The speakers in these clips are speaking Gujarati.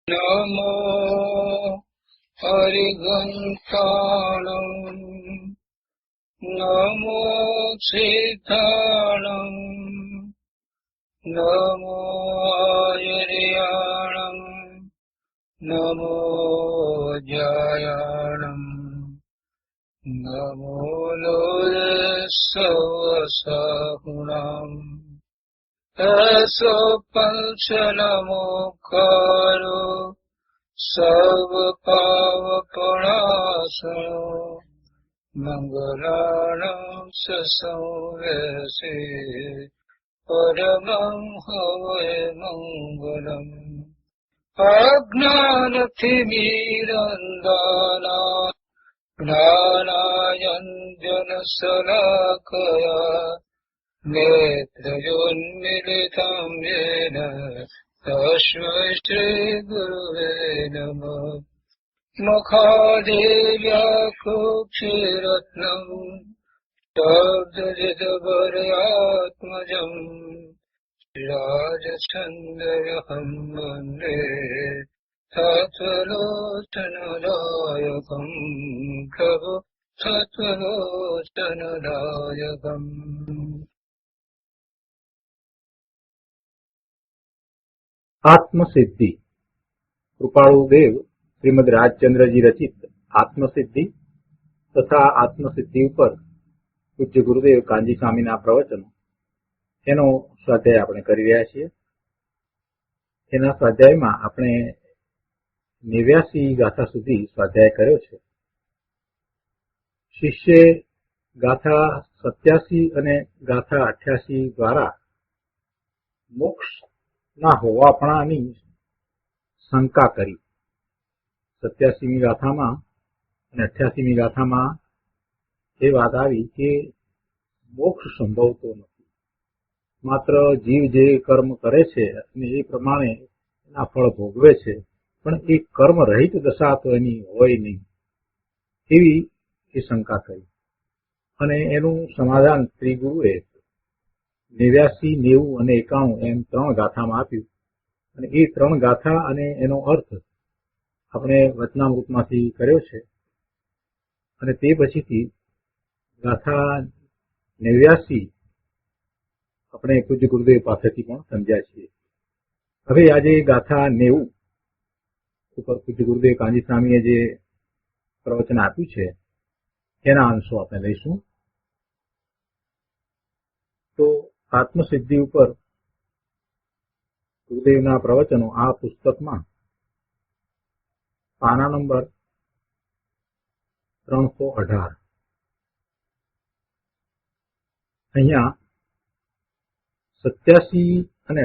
नमो हरिघण्टाणम् नमो सिद्धाणम् नमो आयर्याणम् नमो जयाणम् नमो लोरसवसाहुणाम् ऐसो पंचनमोकारो सर्वपावपणासनो मंगलानां संवेशे परमं हवै मंगलम् अज्ञानतिमिरन्दाना ज्ञानाञ्जनशलाकया नेत्रयोन्मिलितं येन तस्मै श्रीगुरुवे नमः। मुखादेव्याकुक्षिरत्नम् शब्दजितवर्यात्मजम् राजचन्द्रहं वन्दे तत्त्वलोचनदायकम् प्रभु तत्त्वलोचनदायकम्। आत्मसिद्धि कृपाळुदेव श्रीमद રાજચંદ્રજી રચિત આત્મસિદ્ધિ તથા આત્મસિદ્ધિ ઉપર પૂજ્ય ગુરુદેવ કાંજી સ્વામીના પ્રવચનો એનો સ્વાધ્યાય આપણે કરી રહ્યા છીએ। એના સ્વાધ્યાયમાં આપણે 89 ગાથા સુધી સ્વાધ્યાય કર્યો છે। શિષ્યે ગાથા 87 અને ગાથા 88 દ્વારા મોક્ષ ના હોવાપણાની શંકા કરી। 87મી ગાથામાં અને 88મી ગાથામાં એ વાત આવી કે મોક્ષ સંભવતો નથી, માત્ર જીવ જે કર્મ કરે છે અને એ પ્રમાણે એના ફળ ભોગવે છે, પણ એ કર્મ રહિત દશા તો એની હોય નહીં, એવી એ શંકા કરી। અને એનું સમાધાન શ્રી ગુરુએ 89, 90 અને 91 એમ 3 ગાથામાં આપ્યું। અને એ 3 ગાથા અને એનો અર્થ આપણે વચનામૃતમાંથી કર્યો છે। અને તે પછીથી ગાથા 89 આપણે પૂજ્ય ગુરુદેવ પાસેથી પણ સમજ્યા છીએ। હવે આજે ગાથા 90 ઉપર પૂજ્ય ગુરુદેવ કાંજી સ્વામીએ જે પ્રવચન આપ્યું છે એના અંશો આપણે લઈશું। તો આત્મસિદ્ધિ ઉપર ગુરુદેવના પ્રવચનો આ પુસ્તકમાં પાના નંબર 318 અહીંયા 87 અને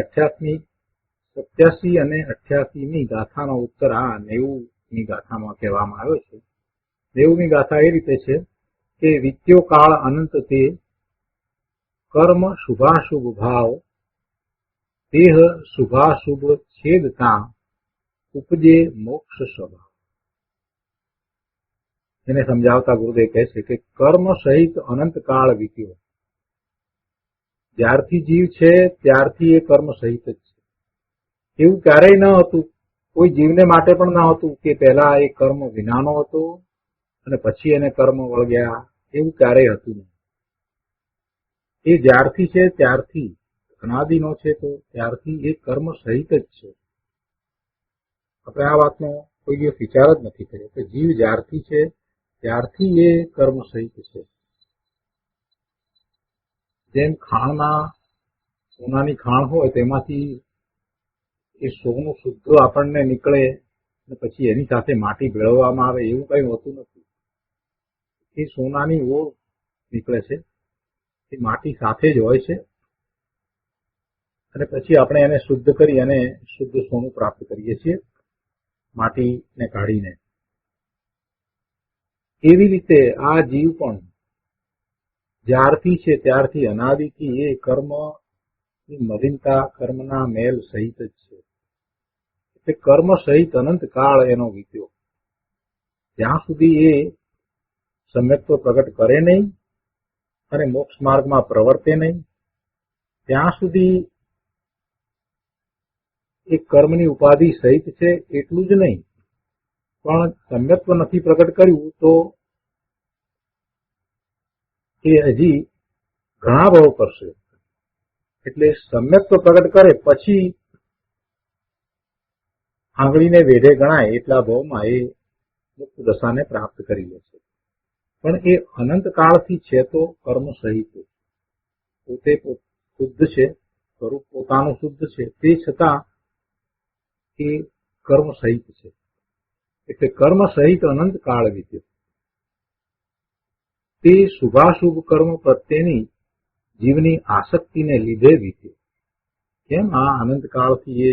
88મી ગાથાનો ઉત્તર આ 90મી ગાથામાં કહેવામાં આવ્યો છે। 90મી ગાથા એ રીતે છે કે વિત્યો કાળ અનંત તે કર્મ શુભાશુભ ભાવ દેહ શુભાશુભ છેદતા ઉપજે મોક્ષ સ્વભાવ। એને સમજાવતા ગુરુદેવ કહે છે કે કર્મ સહિત અનંત કાળ વીત્યો, જ્યારથી જીવ છે ત્યારથી એ કર્મ સહિત જ છે। એવું ક્યારેય ન હતું, કોઈ જીવને માટે પણ ન હતું કે પહેલા એ કર્મ વિનાનો હતો અને પછી એને કર્મ વળગ્યા, એવું ક્યારેય હતું નહીં। એ જ્યારથી છે ત્યારથી અનાદિનો છે, તો ત્યારથી એ કર્મ સહિત જ છે। આપણે આ વાતનો કોઈ દિવસ વિચાર જ નથી કર્યો કે જીવ જ્યારથી છે ત્યારથી એ કર્મ સહિત છે। જેમ ખાણમાં સોનાની ખાણ હોય તેમાંથી એ સોનું શુદ્ધ આપણને નીકળે અને પછી એની સાથે માટી ભેળવવામાં આવે, એવું કઈ હોતું નથી। એ સોનાની ઓળ નીકળે છે, એ માટી સાથે જ હોય છે અને પછી આપણે એને શુદ્ધ કરી અને શુદ્ધ સોનું પ્રાપ્ત કરીએ છીએ માટીને કાઢીને। એવી રીતે આ જીવ પણ જ્યારથી છે ત્યારથી અનાદિથી એ કર્મની મલિનતા, કર્મના મેલ સહિત જ છે। એટલે કર્મ સહિત અનંત કાળ એનો વીત્યો, જ્યાં સુધી એ સમ્યક્ત્વ પ્રગટ કરે નહીં અને મોક્ષ માર્ગમાં પ્રવર્તે નહીં, ત્યાં સુધી એ કર્મની ઉપાધિ સહિત છે એટલું જ નહીં, પણ સમ્યક્ત્વ નથી પ્રગટ કર્યું તો એ હજી ઘણા ભાવ કરશે. એટલે સમ્યક્ત્વ પ્રગટ કરે પછી આંગળીને વેઢે ગણાય એટલા ભાવમાં એ મુક્ત દશાને પ્રાપ્ત કરી લે છે. પણ એ અનંત કાળથી છે તો કર્મ સહિત, પોતે શુદ્ધ છે, સ્વરૂપ પોતાનું શુદ્ધ છે, તે છતાં એ કર્મ સહિત છે. એટલે કર્મ સહિત અનંત કાળ વીત્યો. તે શુભાશુભ કર્મ પ્રત્યેની જીવની આસક્તિને લીધે વીત્યો. કેમ આ અનંત કાળથી એ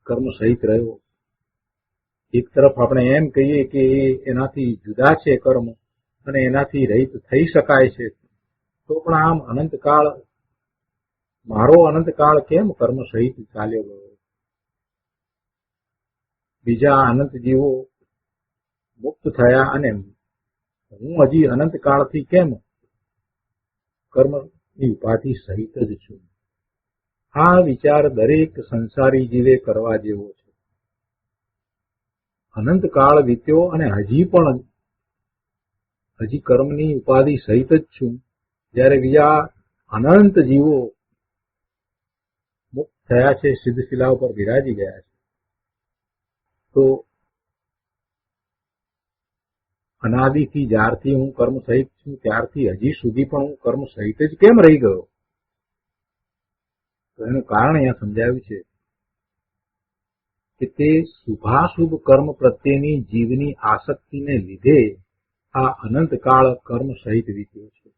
કર્મ સહિત રહ્યો? એક તરફ આપણે એમ કહીએ કે એનાથી જુદા છે કર્મ અને એનાથી રહિત થઈ શકાય છે, તો પણ આમ અનંતકાળ, મારો અનંતકાળ કેમ કર્મ સહિત ચાલ્યો ગયો? બીજા અનંત જીવો મુક્ત થયા અને હું હજી અનંતકાળથી કેમ કર્મની ઉપાધિ સહિત જ છું? આ વિચાર દરેક સંસારી જીવે કરવા જેવો છે. અનંતકાળ વીત્યો અને હજી કર્મની ઉપાધિ સહિત જ છું, જ્યારે બીજા અનંત જીવો મુક્ત થયા છે, સિદ્ધ શિલા ઉપર બિરાજી ગયા છે. તો અનાદિથી જ્યારથી હું કર્મ સહિત છું ત્યારથી હજી સુધી પણ હું કર્મ સહિત જ કેમ રહી ગયો? તો એનું કારણ અહીંયા સમજાવ્યું છે કે તે શુભાશુભ કર્મ પ્રત્યેની જીવની આસક્તિને લીધે આ અનંતકાળ કર્મ સહિત વીત્યો છે.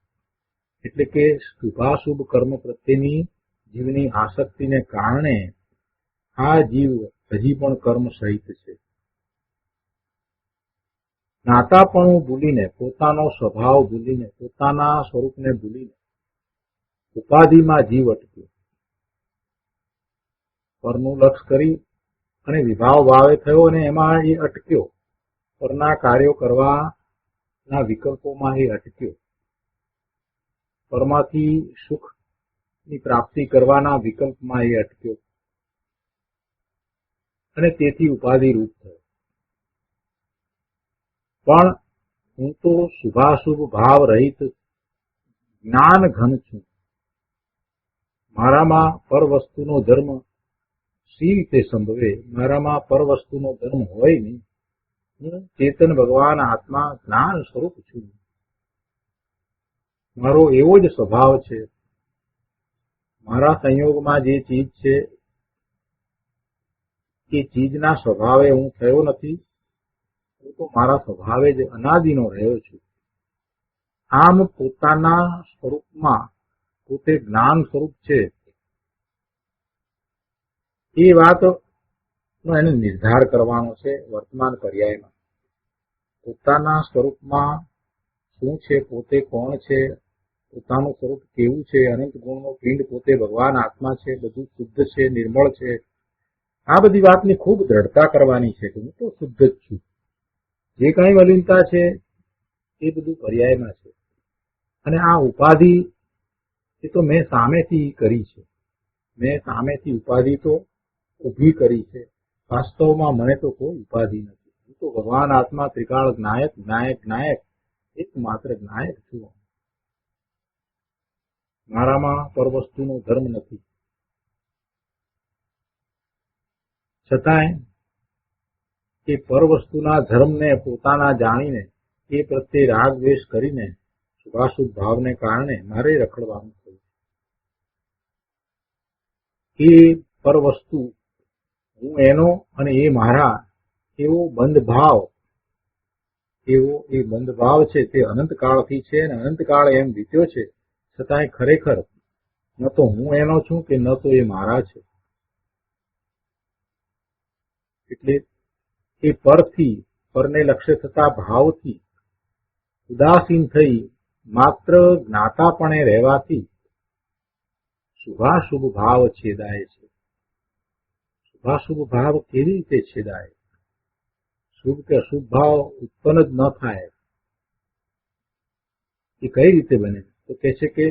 એટલે કે શુભાશુભ કર્મ પ્રત્યેની જીવની આસક્તિને કારણે આ જીવ હજી પણ કર્મ સહિત છે. જ્ઞાતાપણું ભૂલીને, પોતાનો સ્વભાવ ભૂલીને, પોતાના સ્વરૂપને ભૂલીને ઉપાધિમાં જીવ અટક્યો. પરનું લક્ષ કરી અને વિભાવ ભાવે થયો અને એમાં એ અટક્યો. પરના કાર્યો કરવાના વિકલ્પોમાં એ અટક્યો. પરમાંથી સુખની પ્રાપ્તિ કરવાના વિકલ્પમાં એ અટક્યો અને તેથી ઉપાધિ રૂપ થયો. પણ હું તો શુભાશુભ ભાવ રહિત જ્ઞાન ઘન છું. મારામાં પર વસ્તુનો ધર્મ સી રીતે સંભવે? મારામાં પર વસ્તુનો ધર્મ હોય નહીં. હું ચેતન ભગવાન આત્મા જ્ઞાન સ્વરૂપ છું. મારો એવો જ સ્વભાવ છે. મારા સંયોગમાં જે ચીજ છે એ ચીજના સ્વભાવે હું થયો નથી. હું તો મારા સ્વભાવે જ અનાદિનો રહ્યો છું. આમ પોતાના સ્વરૂપમાં પોતે જ્ઞાન સ્વરૂપ છે એ વાતનો એને નિર્ધાર કરવાનો છે વર્તમાન પર્યાયમાં. પોતાના સ્વરૂપમાં શું છે, પોતે કોણ છે, પોતાનું સ્વરૂપ કેવું છે, અનંત ગુણનો પિંડ પોતે ભગવાન આત્મા છે, બધું શુદ્ધ છે, નિર્મળ છે. આ બધી વાતની ખૂબ દ્રઢતા કરવાની છે કે હું તો શુદ્ધ જ છું. જે કાંઈ મલિનતા છે એ બધું પર્યાયમાં છે. અને આ ઉપાધિ એ તો મેં સામેથી કરી છે. મેં સામેથી ઉપાધિ તો ઊભી કરી છે. વાસ્તવમાં મને તો કોઈ ઉપાધિ નથી. હું તો ભગવાન આત્મા ત્રિકાળ જ્ઞાયક જ્ઞાયક જ્ઞાયક એકમાત્ર જ્ઞાયક છું. મારામાં પરવસ્તુનો ધર્મ નથી. છતાંય એ પરવસ્તુના ધર્મને પોતાના જાણીને એ પ્રત્યે રાગ દ્વેષ કરીને શુભાશુભ ભાવને કારણે મારે રખડવાનું થયું. એ પરવસ્તુ હું એનો અને એ મારા એવો બંધભાવ છે તે અનંતકાળથી છે અને અનંતકાળ એમ વીત્યો છે. છતાંય ખરેખર ન તો હું એનો છું કે ન તો એ મારા છે. એટલે એ પરને લક્ષ્ય થતા ભાવથી ઉદાસીન થઈ માત્ર જ્ઞાતાપણે રહેવાથી શુભાશુભ ભાવ છેદાય છે. શુભાશુભ ભાવ કેવી રીતે છેદાય? શુભ કે અશુભ ભાવ ઉત્પન્ન જ ન થાય એ કઈ રીતે બને? તો કહે છે કે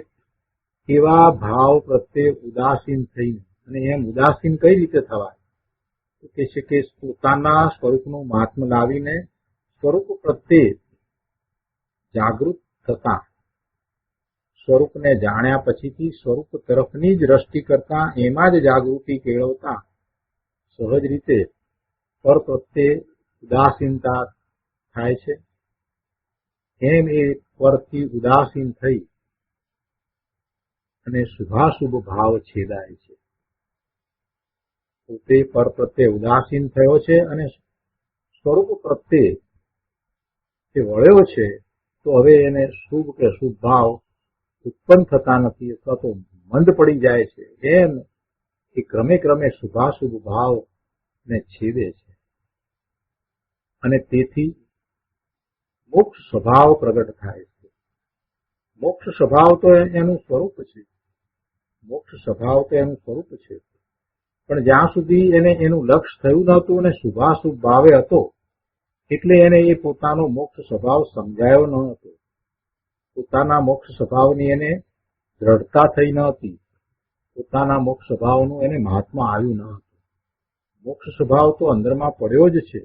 એવા ભાવ પ્રત્યે ઉદાસીન થઈને અને એમ ઉદાસીન કઈ રીતે થવાય? તો કે છે કે પોતાના સ્વરૂપનું મહાત્મ્ય લાવીને સ્વરૂપ પ્રત્યે જાગૃત થતા, સ્વરૂપને જાણ્યા પછીથી સ્વરૂપ તરફની જ દ્રષ્ટિ કરતા, એમાં જ જાગૃતિ કેળવતા સહજ રીતે પર પ્રત્યે ઉદાસીનતા થાય છે. એમ એ પરથી ઉદાસીન થઈ અને શુભાશુભ ભાવ છેદાય છે. પોતે પર પ્રત્યે ઉદાસીન થયો છે અને સ્વરૂપ પ્રત્યે જે વળ્યો છે, તો હવે એને શુભ કે શુભ ભાવ ઉત્પન્ન થતા નથી અથવા તો મંદ પડી જાય છે. એમ એ ક્રમે ક્રમે શુભાશુભ ભાવ ને છેદે છે અને તેથી મોક્ષ સ્વભાવ પ્રગટ થાય છે. મોક્ષ સ્વભાવ તો એનું સ્વરૂપ છે. મોક્ષ સ્વભાવ તો એનું સ્વરૂપ છે, પણ જ્યાં સુધી એને એનું લક્ષ્ય થયું નહોતું અને શુભાશુભ ભાવે હતો, એટલે એને એ પોતાનો મોક્ષ સ્વભાવ સમજાયો ન હતો. પોતાના મોક્ષ સ્વભાવની એને દ્રઢતા થઈ ન હતી. પોતાના મોક્ષ સ્વભાવનું એને મહાત્મા આવ્યું ન હતું. મોક્ષ સ્વભાવ તો અંદરમાં પડ્યો જ છે,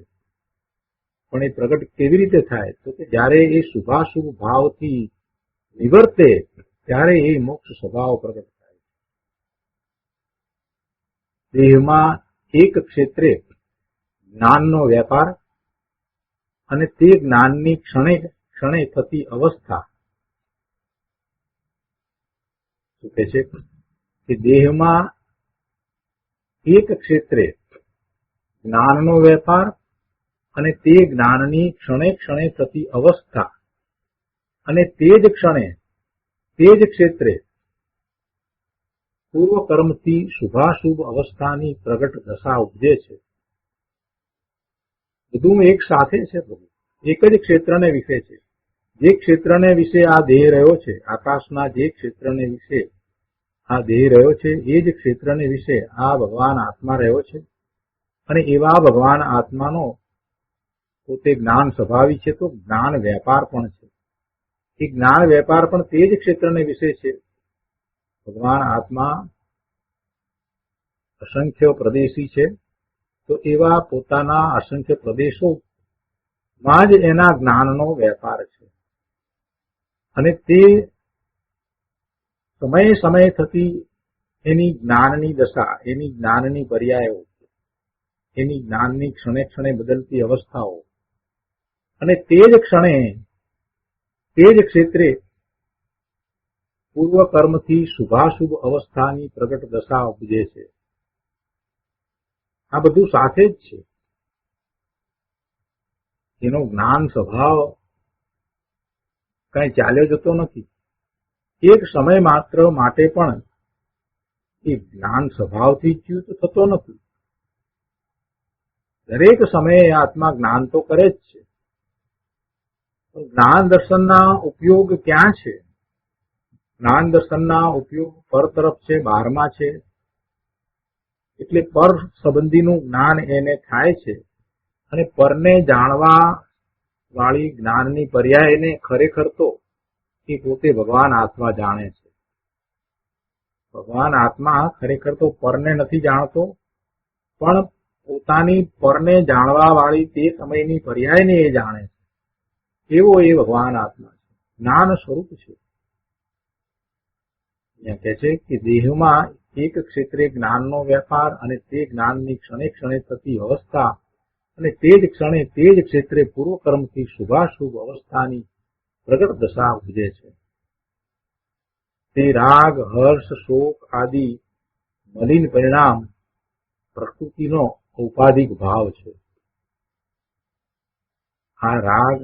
પણ એ પ્રગટ કેવી રીતે થાય? તો કે જ્યારે એ શુભાશુભ ભાવથી નિવર્તે ત્યારે એ મોક્ષ સ્વભાવ પ્રગટ થાય. દેહમાં એક ક્ષેત્રે જ્ઞાનનો વેપાર અને તે જ્ઞાનની ક્ષણે ક્ષણે થતી અવસ્થા. શું કહે છે કે દેહમાં એક ક્ષેત્રે જ્ઞાનનો વેપાર અને તે જ્ઞાનની ક્ષણે ક્ષણે થતી અવસ્થા, અને તે જ ક્ષણે તે જ ક્ષેત્રે પૂર્વ કર્મથી શુભાશુભ અવસ્થાની પ્રગટ દશા ઉપજે છે. બધું એક સાથે છે. પ્રભુ એક જ ક્ષેત્રને વિશે છે. જે ક્ષેત્રને વિશે આ દેહ રહ્યો છે, આકાશના જે ક્ષેત્રને વિશે આ દેહ રહ્યો છે, એ જ ક્ષેત્રને વિશે આ ભગવાન આત્મા રહ્યો છે. અને એવા ભગવાન આત્માનો પોતે જ્ઞાન સ્વભાવી છે, તો જ્ઞાન વેપાર પણ છે. એ જ્ઞાન વેપાર પણ તે જ ક્ષેત્રને વિશે છે. ભગવાન આત્મા અસંખ્ય પ્રદેશી છે, તો એવા પોતાના અસંખ્ય પ્રદેશોમાં જ એના જ્ઞાનનો વેપાર છે. અને તે સમયે સમયે થતી એની જ્ઞાનની દશા, એની જ્ઞાનની પર્યાયો, એની જ્ઞાનની ક્ષણે ક્ષણે બદલતી અવસ્થાઓ, અને તે જ ક્ષણે તે જ ક્ષેત્રે પૂર્વ કર્મથી શુભાશુભ અવસ્થાની પ્રગટ દશા ઉપજે છે. આ બધું સાથે જ છે. એનો જ્ઞાન સ્વભાવ કઈ ચાલ્યો જતો નથી. એક સમય માત્ર માટે પણ એ જ્ઞાન સ્વભાવથી ચ્યુત થતો નથી. દરેક સમયે આત્મા જ્ઞાન તો કરે જ છે. જ્ઞાન દર્શનના ઉપયોગ ક્યાં છે? જ્ઞાન દર્શનના ઉપયોગ પર તરફ છે, બહારમાં છે. એટલે પર સંબંધીનું જ્ઞાન એને થાય છે, અને પરને જાણવા વાળી જ્ઞાનની પર્યાય એને ખરેખર તો એ પોતે ભગવાન આત્મા જાણે છે. ભગવાન આત્મા ખરેખર તો પરને નથી જાણતો, પણ પોતાની પરને જાણવા વાળી તે સમયની પર્યાયને એ જાણે છે. એવો એ ભગવાન આત્મા છે, જ્ઞાન સ્વરૂપ છે. અહીંયા કહે છે કે દેહમાં એક ક્ષેત્રે જ્ઞાનનો વેપાર અને તે જ્ઞાનની ક્ષણે ક્ષણે થતી અવસ્થા, અને તે જ ક્ષણે તે જ ક્ષેત્રે પૂર્વ કર્મથી શુભાશુભ અવસ્થાની પ્રગટ દશા ઉપજે છે. તે રાગ, હર્ષ, શોક આદિ મલિન પરિણામ પ્રકૃતિનો ઔપાધિક ભાવ છે. આ રાગ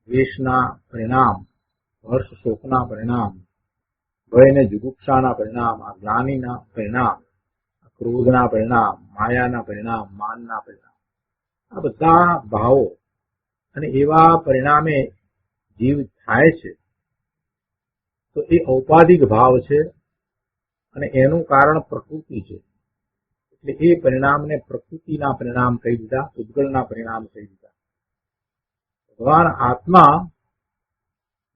દ્વેષના પરિણામ, હર્ષ શોકના પરિણામ, ભય ને જુગુપ્સાના પરિણામ, આ જ્ઞાનીના પરિણામ, ક્રોધના પરિણામ, માયાના પરિણામ, માનના પરિણામ, આ બધા ભાવો અને એવા પરિણામે જીવ થાય છે, તો એ ઔપાધિક ભાવ છે અને એનું કારણ પ્રકૃતિ છે. એટલે એ પરિણામને પ્રકૃતિના પરિણામ કહી દીધા, ઉદ્ગલના પરિણામ કહી દીધા. ભગવાન આત્મા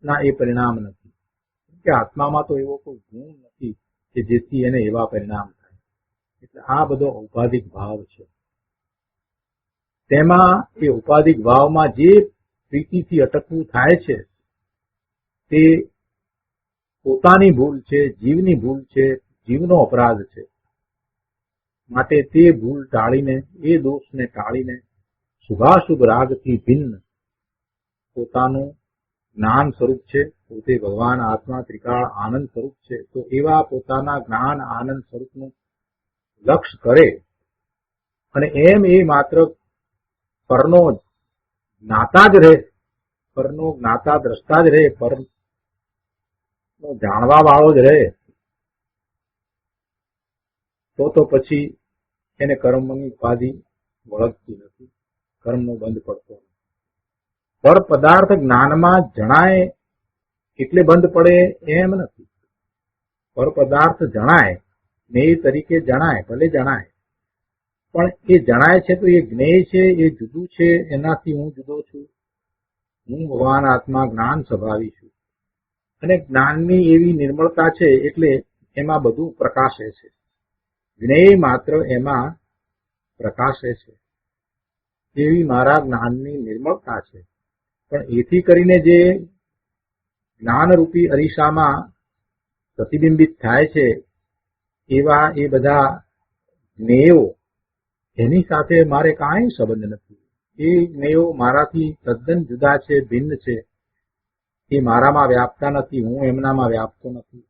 ના એ પરિણામ નથી, કે આત્મામાં તો એવો કોઈ ગુણ નથી કે જેથી એને એવા પરિણામ થાય. એટલે આ બધો ઔપાધિક ભાવ છે. તેમાં એ ઔપાધિક ભાવમાં જે પ્રીતિથી અટકવું થાય છે તે પોતાની ભૂલ છે, જીવની ભૂલ છે, જીવનો અપરાધ છે. માટે તે ભૂલ ટાળીને, એ દોષને ટાળીને શુભાશુભ રાગથી ભિન્ન પોતાનું જ્ઞાન સ્વરૂપ છે, પોતે ભગવાન આત્મા ત્રિકાળ આનંદ સ્વરૂપ છે, તો એવા પોતાના જ્ઞાન આનંદ સ્વરૂપનું લક્ષ્ય કરે અને એમ એ માત્ર પરનો જ્ઞાતા જ રહે, પરનો જ્ઞાતા દ્રષ્ટા જ રહે, પરનો જાણવા વાળો જ રહે, તો પછી એને કર્મની ઉપાધિ વળગતી નથી, કર્મનો બંધ પડતો નથી. પર પદાર્થ જ્ઞાનમાં જણાય એટલે બંધ પડે એમ નથી. પર પદાર્થ જણાય, જ્ઞેય તરીકે જણાય, ભલે જણાય, પણ એ જણાય છે તો એ જ્ઞેય છે, એ જુદું છે, એનાથી હું જુદો છું. હું ભગવાન આત્મા જ્ઞાન સ્વભાવી છું અને જ્ઞાનની એવી નિર્મળતા છે એટલે એમાં બધું પ્રકાશે છે. જ્ઞેય માત્ર એમાં પ્રકાશે છે, એવી મારા જ્ઞાનની નિર્મળતા છે. પણ એથી કરીને જે જ્ઞાનરૂપી અરીસામાં પ્રતિબિંબિત થાય છે એવા એ બધા જ્ઞેયો, એની સાથે મારે કાંઈ સંબંધ નથી. એ જ્ઞેયો મારાથી તદ્દન જુદા છે, ભિન્ન છે. એ મારામાં વ્યાપતા નથી, હું એમનામાં વ્યાપતો નથી.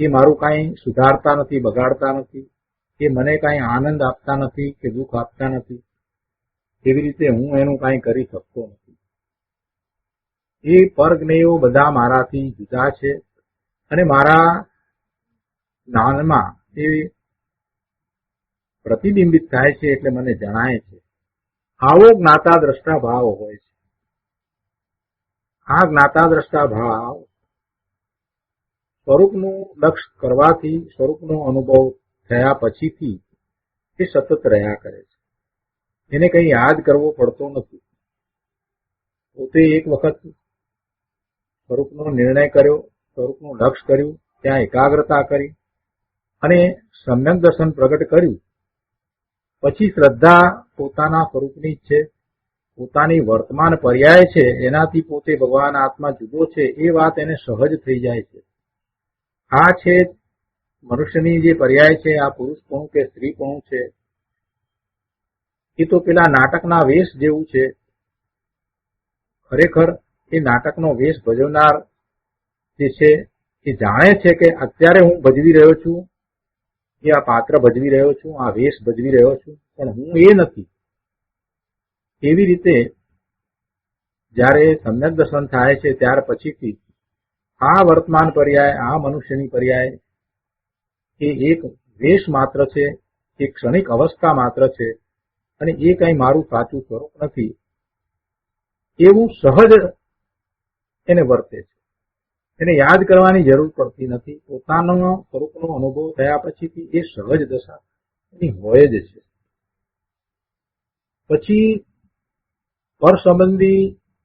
એ મારું કાંઈ સુધારતા નથી, બગાડતા નથી. એ મને કાંઈ આનંદ આપતા નથી કે દુઃખ આપતા નથી. એવી રીતે હું એનું કાંઈ કરી શકતો નથી. એ પરજ્ઞેયો બધા મારાથી જુદા છે અને મારા જ્ઞાનમાં એ પ્રતિબિંબિત થાય છે એટલે મને જણાય છે. આવો જ્ઞાતા દ્રષ્ટા ભાવ હોય છે. આ જ્ઞાતા દ્રષ્ટા ભાવ સ્વરૂપનું લક્ષ્ય કરવાથી, સ્વરૂપનો અનુભવ થયા પછીથી એ સતત રહ્યા કરે છે. એને કંઈ યાદ કરવો પડતો નથી. પોતે એક વખત સ્વરૂપનો નિર્ણય કર્યો, સ્વરૂપનું લક્ષ્ય કર્યું, ત્યાં એકાગ્રતા કરી અને સમ્યક દર્શન પ્રગટ કર્યું, પછી શ્રદ્ધા પોતાના સ્વરૂપની છે, પોતાની વર્તમાન પર્યાય છે, એનાથી પોતે ભગવાન આત્મા જુદો છે એ વાત એને સહજ થઈ જાય છે. આ છે મનુષ્યની જે પર્યાય છે, આ પુરુષપણું કે સ્ત્રીપણું છે, એ તો પેલા નાટકના વેશ જેવું છે. ખરેખર એ નાટકનો વેશ ભજવનાર જે છે એ જાણે છે કે અત્યારે હું ભજવી રહ્યો છું, એ આ પાત્ર ભજવી રહ્યો છું, આ વેશ ભજવી રહ્યો છું, પણ હું એ નથી. એવી રીતે જ્યારે સમ્યક દર્શન થાય છે ત્યાર પછીથી આ વર્તમાન પર્યાય, આ મનુષ્યની પર્યાય એ એક વેશ માત્ર છે, એક ક્ષણિક અવસ્થા માત્ર છે અને એ કંઈ મારું સાચું સ્વરૂપ નથી એવું સહજ એને વર્તે છે. એને યાદ કરવાની જરૂર પડતી નથી. પોતાનો સ્વરૂપનો અનુભવ થયા પછીથી એ સહજ દશા એની હોય જ છે. પછી પર સંબંધી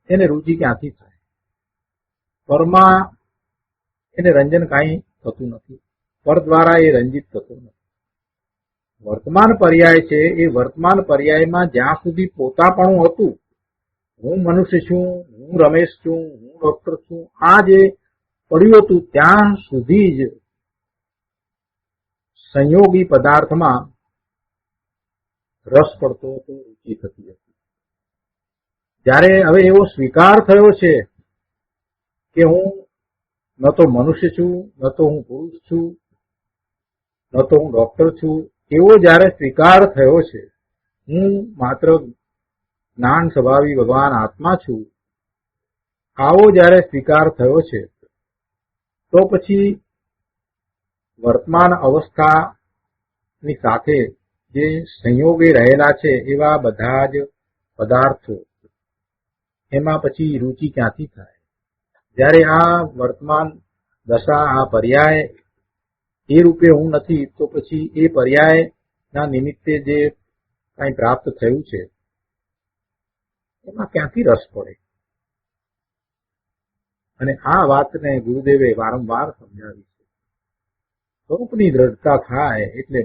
એને રુચિ ક્યાંથી થાય? પરમાં એને રંજન કાંઈ થતું નથી. પર દ્વારા એ રંજિત થતું નથી. વર્તમાન પર્યાય છે, એ વર્તમાન પર્યાયમાં જ્યાં સુધી પોતાપણું હતું, હું મનુષ્ય છું, હું રમેશ છું, હું ડોક્ટર છું, આ જે પડ્યું હતું ત્યાં સુધી જ સંયોગી પદાર્થમાં રસ પડતો હતો, રુચિ થતી હતી. જ્યારે હવે એવો સ્વીકાર થયો છે કે હું ન તો મનુષ્ય છું, ન તો હું પુરુષ છું, ન તો હું ડોક્ટર છું, એવો જ્યારે સ્વીકાર થયો છે, હું માત્ર જ્ઞાન સ્વભાવી ભગવાન આત્મા છું, આવો જ્યારે સ્વીકાર થયો છે, તો પછી વર્તમાન અવસ્થાની સાથે જે સંયોગે રહેલા છે એવા બધા જ પદાર્થો, એમાં પછી રુચિ ક્યાંથી થાય? જ્યારે આ વર્તમાન દશા, આ પર્યાય એ રૂપે હું નથી, તો પછી એ પર્યાયના નિમિત્તે જે કંઈ પ્રાપ્ત થયું છે એમાં ક્યાંથી રસ પડે? અને આ વાતને ગુરુદેવે વારંવાર સમજાવી છે. સ્વરૂપની દ્રઢતા થાય એટલે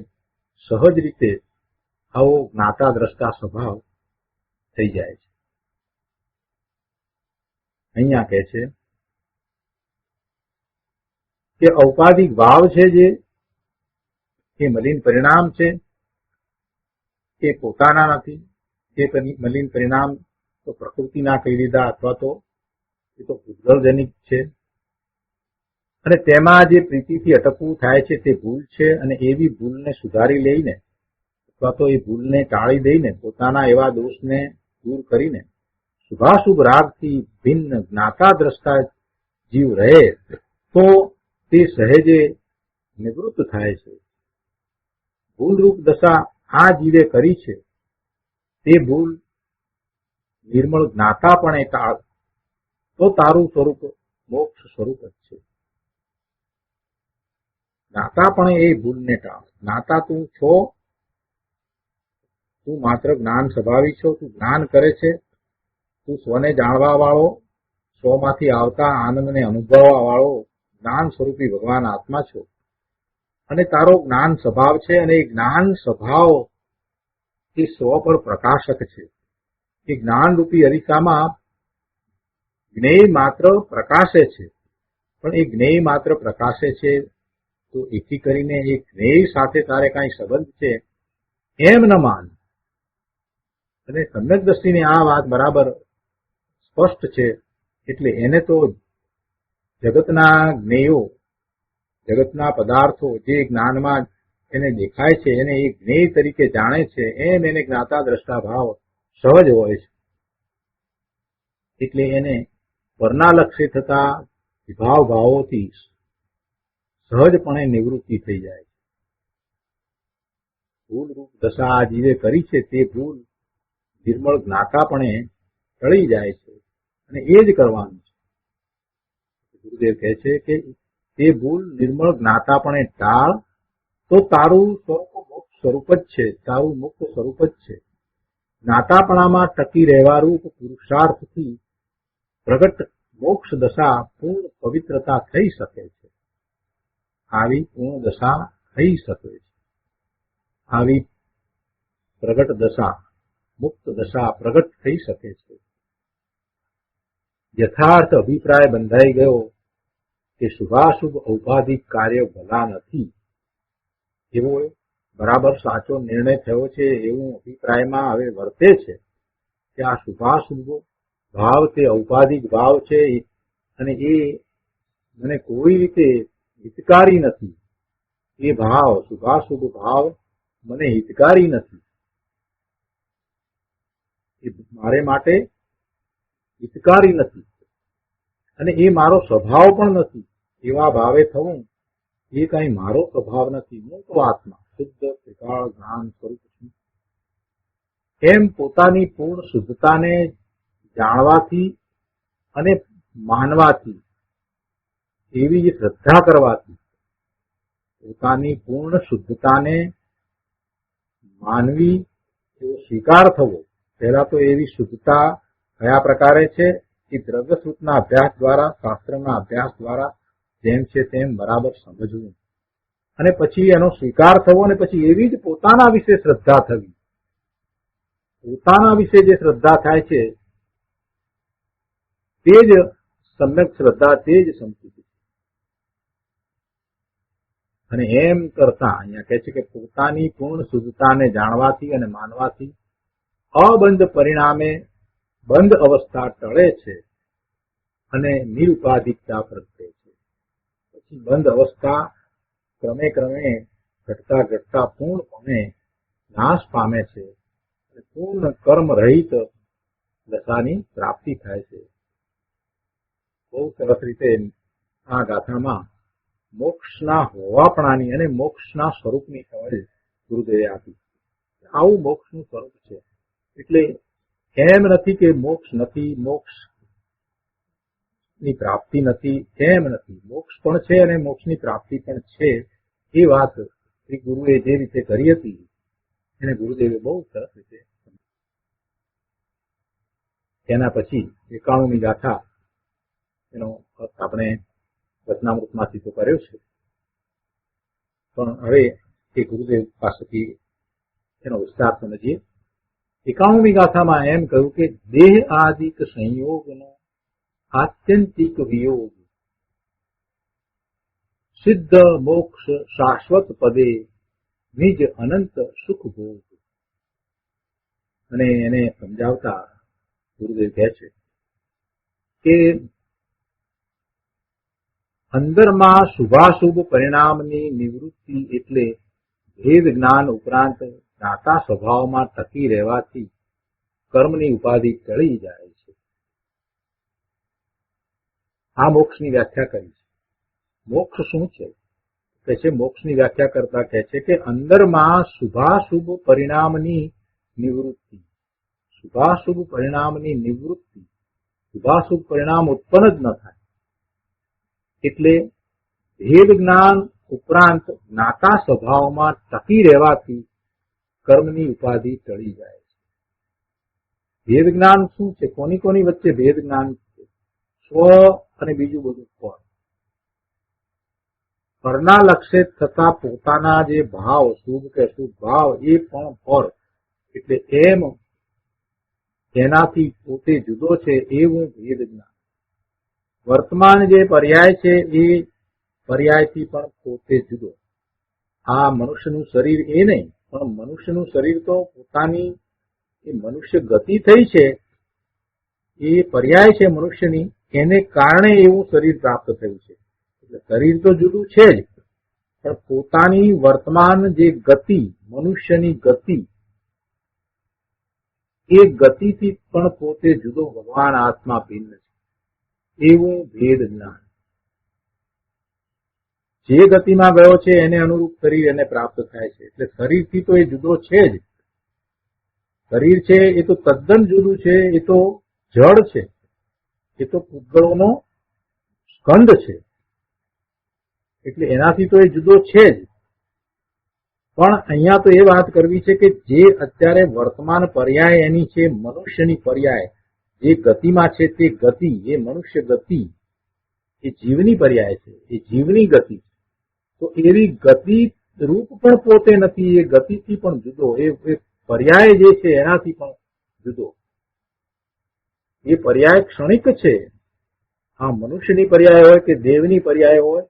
સહજ રીતે આવો જ્ઞાતા દ્રષ્ટા સ્વભાવ થઈ જાય છે. અહીંયા કહે છે કે ઔપાધિક ભાવ છે જે એ મલિન પરિણામ છે, એ પોતાના નથી. એ મલિન પરિણામ તો પ્રકૃતિના કહી લીધા અથવા તો એ તો ભૂતગલજનિક છે. અને તેમાં જે પ્રીતિથી અટકવું થાય છે તે ભૂલ છે. અને એવી ભૂલને સુધારી લઈને અથવા તો એ ભૂલને ટાળી દઈને પોતાના એવા દોષને દૂર કરીને શુભાશુભ રાગથી ભિન્ન જ્ઞાતા દ્રષ્ટા જીવ રહે તો તે સહેજે નિવૃત્ત થાય છે. ભૂલરૂપ દશા આ જીવે કરી છે તે ભૂલ નિર્મળ જ્ઞાતા પણ એ ટાળ તો તારું સ્વરૂપ મોક્ષ સ્વરૂપ જ છે. જ્ઞાતા પણ એ ભૂલને ટાળ. જ્ઞાતા તું છો, તું માત્ર જ્ઞાન સ્વભાવી છો, તું જ્ઞાન કરે છે, તું સ્વને જાણવા વાળો, સ્વમાંથી આવતા આનંદને અનુભવવા વાળો જ્ઞાન સ્વરૂપી ભગવાન આત્મા છો. અને તારો જ્ઞાન સ્વભાવ છે. અને એ જ્ઞાન સ્વભાવ એ સ્વ પર પ્રકાશક છે. એ જ્ઞાન રૂપી અરીસામાં જ્ઞેય માત્ર પ્રકાશે છે. પણ એ જ્ઞેય માત્ર પ્રકાશે છે તો એથી કરીને એ જ્ઞેય સાથે તારે કાંઈ સંબંધ છે એમ ન માન. અને સમ્યક દ્રષ્ટિની આ વાત બરાબર સ્પષ્ટ છે. એટલે એને તો જગતના જ્ઞેયો, જગતના પદાર્થો જે જ્ઞાનમાં એને દેખાય છે એને એ જ્ઞેય તરીકે જાણે છે એમ એને જ્ઞાતા દ્રષ્ટા ભાવ સહજ હોય છે. એટલે એને વર્ણાલક્ષી થતા વિભાવ ભાવોથી સહજપણે નિવૃત્તિ થઈ જાય છે. ભૂલરૂપ દશા આ જીવે કરી છે તે ભૂલ નિર્મળ જ્ઞાતાપણે ટળી જાય છે. અને એ જ કરવાનું છે. ગુરુદેવ કહે છે કે તે ભૂલ નિર્મળ જ્ઞાતાપણે ટાળ તો તારું સ્વરૂપ મોક્ષ સ્વરૂપ જ છે, તારું મુક્ત સ્વરૂપ જ છે. જ્ઞાતાપણામાં ટકી રહેવા રૂપ પુરુષાર્થથી પ્રગટ મોક્ષ દશા પૂર્ણ પવિત્રતા થઈ શકે છે. આવી પૂર્ણ દશા થઈ શકે છે. આવી પ્રગટ દશા, મુક્ત દશા પ્રગટ થઈ શકે છે. યથાર્થ અભિપ્રાય બંધાઈ ગયો કે શુભાશુભ ઔપાધિક કાર્ય ભલા નથી, એવો બરાબર સાચો નિર્ણય થયો છે એવું અભિપ્રાયમાં હવે વર્તે છે કે આ શુભાશુભ ભાવ તે ઔપાધિક ભાવ છે અને એ મને કોઈ રીતે હિતકારી નથી. એ ભાવ, શુભાશુભ ભાવ મને હિતકારી નથી. એ મારે માટે હિતકારી નથી અને એ મારો સ્વભાવ પણ નથી. એવા ભાવે થવું એ કઈ મારો સ્વભાવ નથી. હું તો આત્મા શુદ્ધ ત્રિકાળ જ્ઞાન સ્વરૂપ છું. એમ પોતાની પૂર્ણ શુદ્ધતાને જાણવાથી અને માનવાથી, એવી જ શ્રદ્ધા કરવાથી, પોતાની પૂર્ણ શુદ્ધતાને માનવી એવો સ્વીકાર થવો. પહેલા તો એવી શુદ્ધતા કયા પ્રકારે છે એ દ્રવ્યસૂત્રના અભ્યાસ દ્વારા, શાસ્ત્રના અભ્યાસ દ્વારા જેમ છે તેમ બરાબર સમજવું અને પછી એનો સ્વીકાર થવો અને પછી એવી જ પોતાના વિશે શ્રદ્ધા થવી. પોતાના વિશે જે શ્રદ્ધા થાય છે તે જ સમ્યક શ્રદ્ધા, તે જ સંસ્કૃતિ. અને એમ કરતા અહીંયા કહે છે કે પોતાની પૂર્ણ શુદ્ધતાને જાણવાથી અને માનવાથી અબંધ પરિણામે બંધ અવસ્થા ટળે છે અને નિરુપાધિકતા પ્રગટે છે. પછી બંધ અવસ્થા ક્રમે ક્રમે ઘટતા ઘટતા પૂર્ણપણે નાશ પામે છે અને પૂર્ણ કર્મ રહિત દશાની પ્રાપ્તિ થાય છે. બહુ સરસ રીતે આ ગાથામાં મોક્ષના હોવાપણાની અને મોક્ષના સ્વરૂપની સમજ ગુરુદેવે આપી. આવું મોક્ષનું સ્વરૂપ છે. એટલે એમ નથી કે મોક્ષ નથી, મોક્ષ ની પ્રાપ્તિ નથી, એમ નથી. મોક્ષ પણ છે અને મોક્ષની પ્રાપ્તિ પણ છે. એ વાત શ્રી ગુરુએ જે રીતે કરી હતી એને ગુરુદેવે બહુ સરસ રીતે. એના પછી 91મી ગાથા, એનો આપણે વચનામૃતમાંથી તો કર્યો છે, પણ હવે એ ગુરુદેવ પાસેથી એનો વિસ્તાર સમજીએ. 91મી ગાથામાં એમ કહ્યું કે દેહ આદિક સંયોગનો આત્યંતિક વિયોગ સિદ્ધ મોક્ષ શાશ્વત પદે નિજ અનંત સુખ ભોગ. અને એને સમજાવતા ગુરુદેવ કહે છે કે અંદરમાં શુભાશુભ પરિણામની નિવૃત્તિ એટલે ભેદ જ્ઞાન ઉપરાંત જ્ઞાતા સ્વભાવમાં ટકી રહેવાથી કર્મની ઉપાધિ ટળી જાય છે. આ મોક્ષની વ્યાખ્યા કરી છે. મોક્ષ શું છે? કહે છે મોક્ષની વ્યાખ્યા કરતા કહે છે કે અંદરમાં શુભાશુભ પરિણામની નિવૃત્તિ. શુભાશુભ પરિણામની નિવૃત્તિ, શુભાશુભ પરિણામ ઉત્પન્ન જ ન થાય એટલે ભેદ જ્ઞાન ઉપરાંત જ્ઞાતા સ્વભાવમાં ટકી રહેવાથી કર્મની ઉપાધિ ટળી જાય છે. ભેદ જ્ઞાન શું છે? કોની કોની વચ્ચે ભેદ જ્ઞાન છે? સ્વ અને બીજું બધું પર. પરના લક્ષ્ય થતા પોતાના જે ભાવ, શુભ કે અશુભ ભાવ, એ પણ પર. એટલે એમ એનાથી પોતે જુદો છે એવું ભેદ જ્ઞાન. વર્તમાન જે પર્યાય છે એ પર્યાયથી પણ પોતે જુદો. આ મનુષ્યનું શરીર એ નહીં, પણ મનુષ્યનું શરીર તો પોતાની એ મનુષ્ય ગતિ થઈ છે, એ પર્યાય છે મનુષ્યની, એને કારણે એવું શરીર પ્રાપ્ત થયું છે. એટલે શરીર તો જુદું છે જ, પણ પોતાની વર્તમાન જે ગતિ, મનુષ્યની ગતિ, એ ગતિથી પણ પોતે જુદો ભગવાન આત્મા ભિન્ન છે એવું ભેદ જ્ઞાન. જે ગતિમાં ગયો છે એને અનુરૂપ શરીર એને પ્રાપ્ત થાય છે. એટલે શરીરથી તો એ જુદો છે જ. શરીર છે એ તો તદ્દન જુદું છે, એ તો જડ છે, એ તો પૂતગળોનો સ્કંદ છે. એટલે એનાથી તો એ જુદો છે જ. પણ અહીંયા તો એ વાત કરવી છે કે જે અત્યારે વર્તમાન પર્યાય એની છે મનુષ્યની પર્યાય, જે ગતિમાં છે તે ગતિ, એ મનુષ્ય ગતિ, એ જીવની પર્યાય છે, એ જીવની ગતિ. તો એવી ગતિ રૂપ પણ પોતે નથી, એ ગતિથી પણ જુદો, એ પર્યાય જે છે એનાથી પણ જુદો. એ પર્યાય ક્ષણિક છે. આ મનુષ્યની પર્યાય હોય કે દેવની પર્યાય હોય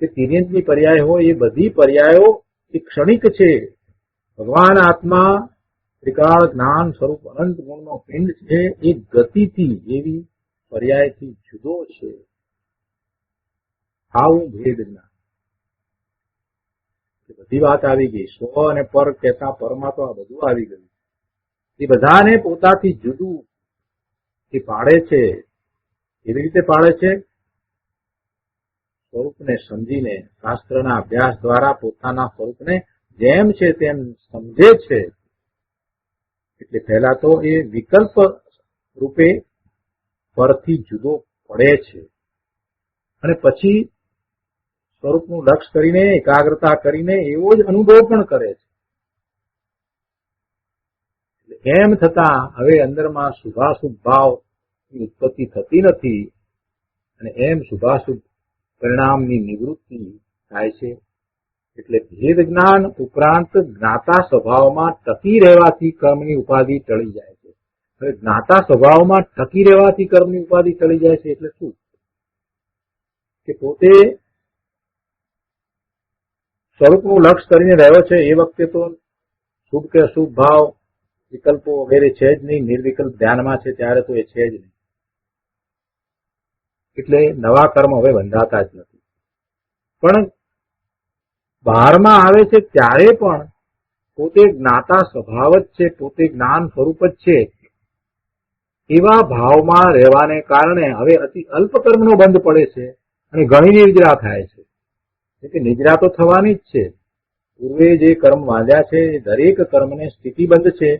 કે તિર્યંતની પર્યાય હોય, એ બધી પર્યાયો એ ક્ષણિક છે. ભગવાન આત્મા ત્રિકાળ જ્ઞાન સ્વરૂપ અનંત ગુણનો પિંડ છે, એ ગતિથી એવી પર્યાયથી જુદો છે. આવું ભેદ જ્ઞાન. બધી વાત આવી ગઈ. સ્વ અને પર કહેતા પરમાં તો આ બધું આવી ગયું. એ બધાને પોતાથી જુદું એ પાડે છે. એવી રીતે પાડે છે સ્વરૂપને સમજીને, શાસ્ત્રના અભ્યાસ દ્વારા પોતાના સ્વરૂપને જેમ છે તેમ સમજે છે. એટલે પહેલા તો એ વિકલ્પ રૂપે પરથી જુદો પડે છે અને પછી સ્વરૂપનું લક્ષ્ય કરીને, એકાગ્રતા કરીને એવો જ અનુભવ પણ કરે છે. એમ થતા હવે અંદરમાં શુભાશુભ ભાવની ઉત્પત્તિ થતી નથી અને એમ શુભાશુભ પરિણામની નિવૃત્તિ થાય છે. એટલે ભેદ જ્ઞાન ઉપરાંત જ્ઞાતા સ્વભાવમાં ટકી રહેવાથી કર્મની ઉપાધિ ટળી જાય છે. હવે જ્ઞાતા સ્વભાવમાં ટકી રહેવાથી કર્મની ઉપાધિ ટળી જાય છે એટલે શું? કે પોતે સ્વરૂપનું લક્ષ્ય કરીને રહ્યો છે એ વખતે તો શુભ કે અશુભ ભાવ, વિકલ્પો વગેરે છે જ નહીં. નિર્વિકલ્પ ધ્યાનમાં છે ત્યારે તો એ છે જ નહીં. એટલે નવા કર્મ હવે બંધાતા જ નથી. પણ બહારમાં આવે છે ત્યારે પણ પોતે જ્ઞાતા સ્વભાવ જ છે, પોતે જ્ઞાન સ્વરૂપ જ છે, એવા ભાવમાં રહેવાને કારણે હવે અતિ અલ્પ કર્મનો બંધ પડે છે અને ઘણી નિર્જરા થાય છે. એટલે નિદ્રા તો થવાની જ છે. પૂર્વે જે કર્મ વાંધ્યા છે એ દરેક કર્મને સ્થિતિબંધ છે,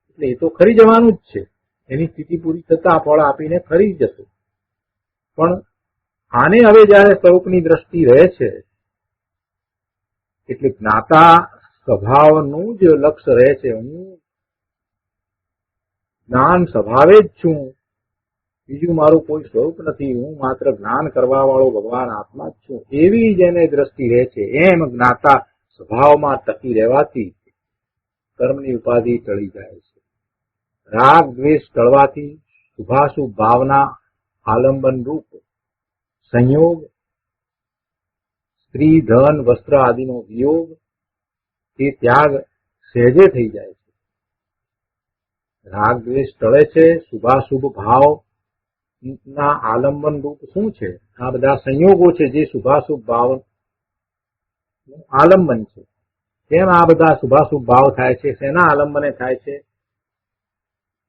એટલે એ તો ખરી જવાનું જ છે. એની સ્થિતિ પૂરી થતા ફળ આપીને ખરી જશે. પણ આને હવે જયારે સ્વરૂપની દ્રષ્ટિ રહે છે એટલે જ્ઞાતા સ્વભાવનું જ લક્ષ્ય રહે છે. હું જ્ઞાન સ્વભાવે જ છું, બીજું મારું કોઈ સ્વરૂપ નથી, હું માત્ર જ્ઞાન કરવા વાળો ભગવાન આત્મા જ છું, એવી જેને દ્રષ્ટિ રહે છે. એમ જ્ઞાતા સ્વભાવમાં ટકી રહેવાથી કર્મની ઉપાધિ ટળી જાય છે. રાગ દ્વેષ ટળવાથી શુભાશુભ ભાવના આલંબન રૂપ સંયોગ, સ્ત્રી ધન વસ્ત્ર આદિનો વિયોગ, એ ત્યાગ સહેજે થઈ જાય છે. રાગ દ્વેષ ટળે છે. શુભાશુભ ભાવ ના આલંબન રૂપ શું છે? આ બધા સંયોગો છે જે શુભાશુભ ભાવ આલંબન છે. કેમ આ બધા શુભાશુભ ભાવ થાય છે? શેના આલંબને થાય છે?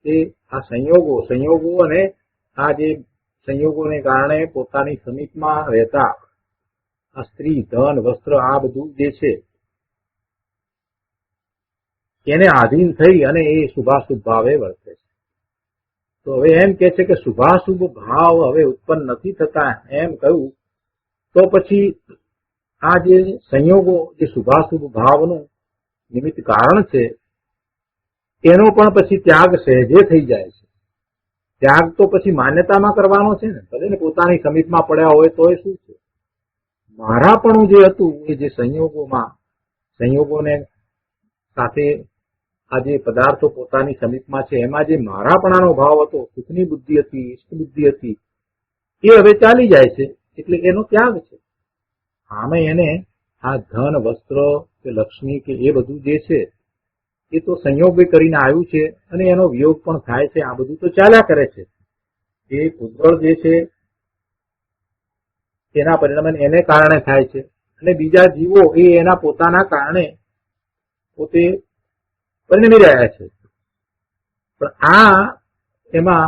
એ આ સંયોગો અને આ જે સંયોગોને કારણે પોતાની સમીપમાં રહેતા આ સ્ત્રી ધન વસ્ત્ર આ બધું જે છે એને આધીન થઈ અને એ શુભાશુભ ભાવે વર્તે છે. તો હવે એમ કે છે કે શુભાશુભ ભાવ હવે ઉત્પન્ન નથી થતા એમ કહ્યું તો પછી આ જે સંયોગો જે શુભાશુભ ભાવનું નિમિત્ત કારણ છે એનો પણ પછી ત્યાગ સહેજે થઈ જાય છે. ત્યાગ તો પછી માન્યતામાં કરવાનો છે ને, ભલે ને પોતાની સમીપમાં પડ્યા હોય તો એ શું છે? મારાપણું જે હતું એ જે સંયોગોને સાથે આ જે પદાર્થો પોતાની સમીપમાં છે એમાં જે મારાપણાનો ભાવ હતો, સુખની બુદ્ધિ હતી, ઇષ્ટ બુદ્ધિ હતી, એ હવે ચાલી જાય છે. એટલે એનો ત્યાગ છે. આમે એને આ ધન વસ્ત્ર કે લક્ષ્મી કે એ બધું જે છે એ તો સંયોગ કરીને આવ્યું છે અને એનો વિયોગ પણ થાય છે. આ બધું તો ચાલ્યા કરે છે. એ ભૂતગળ જે છે એના પરિણામે એને કારણે થાય છે અને બીજા જીવો એ એના પોતાના કારણે પોતે પરિણમી રહ્યા છે. પણ આ એમાં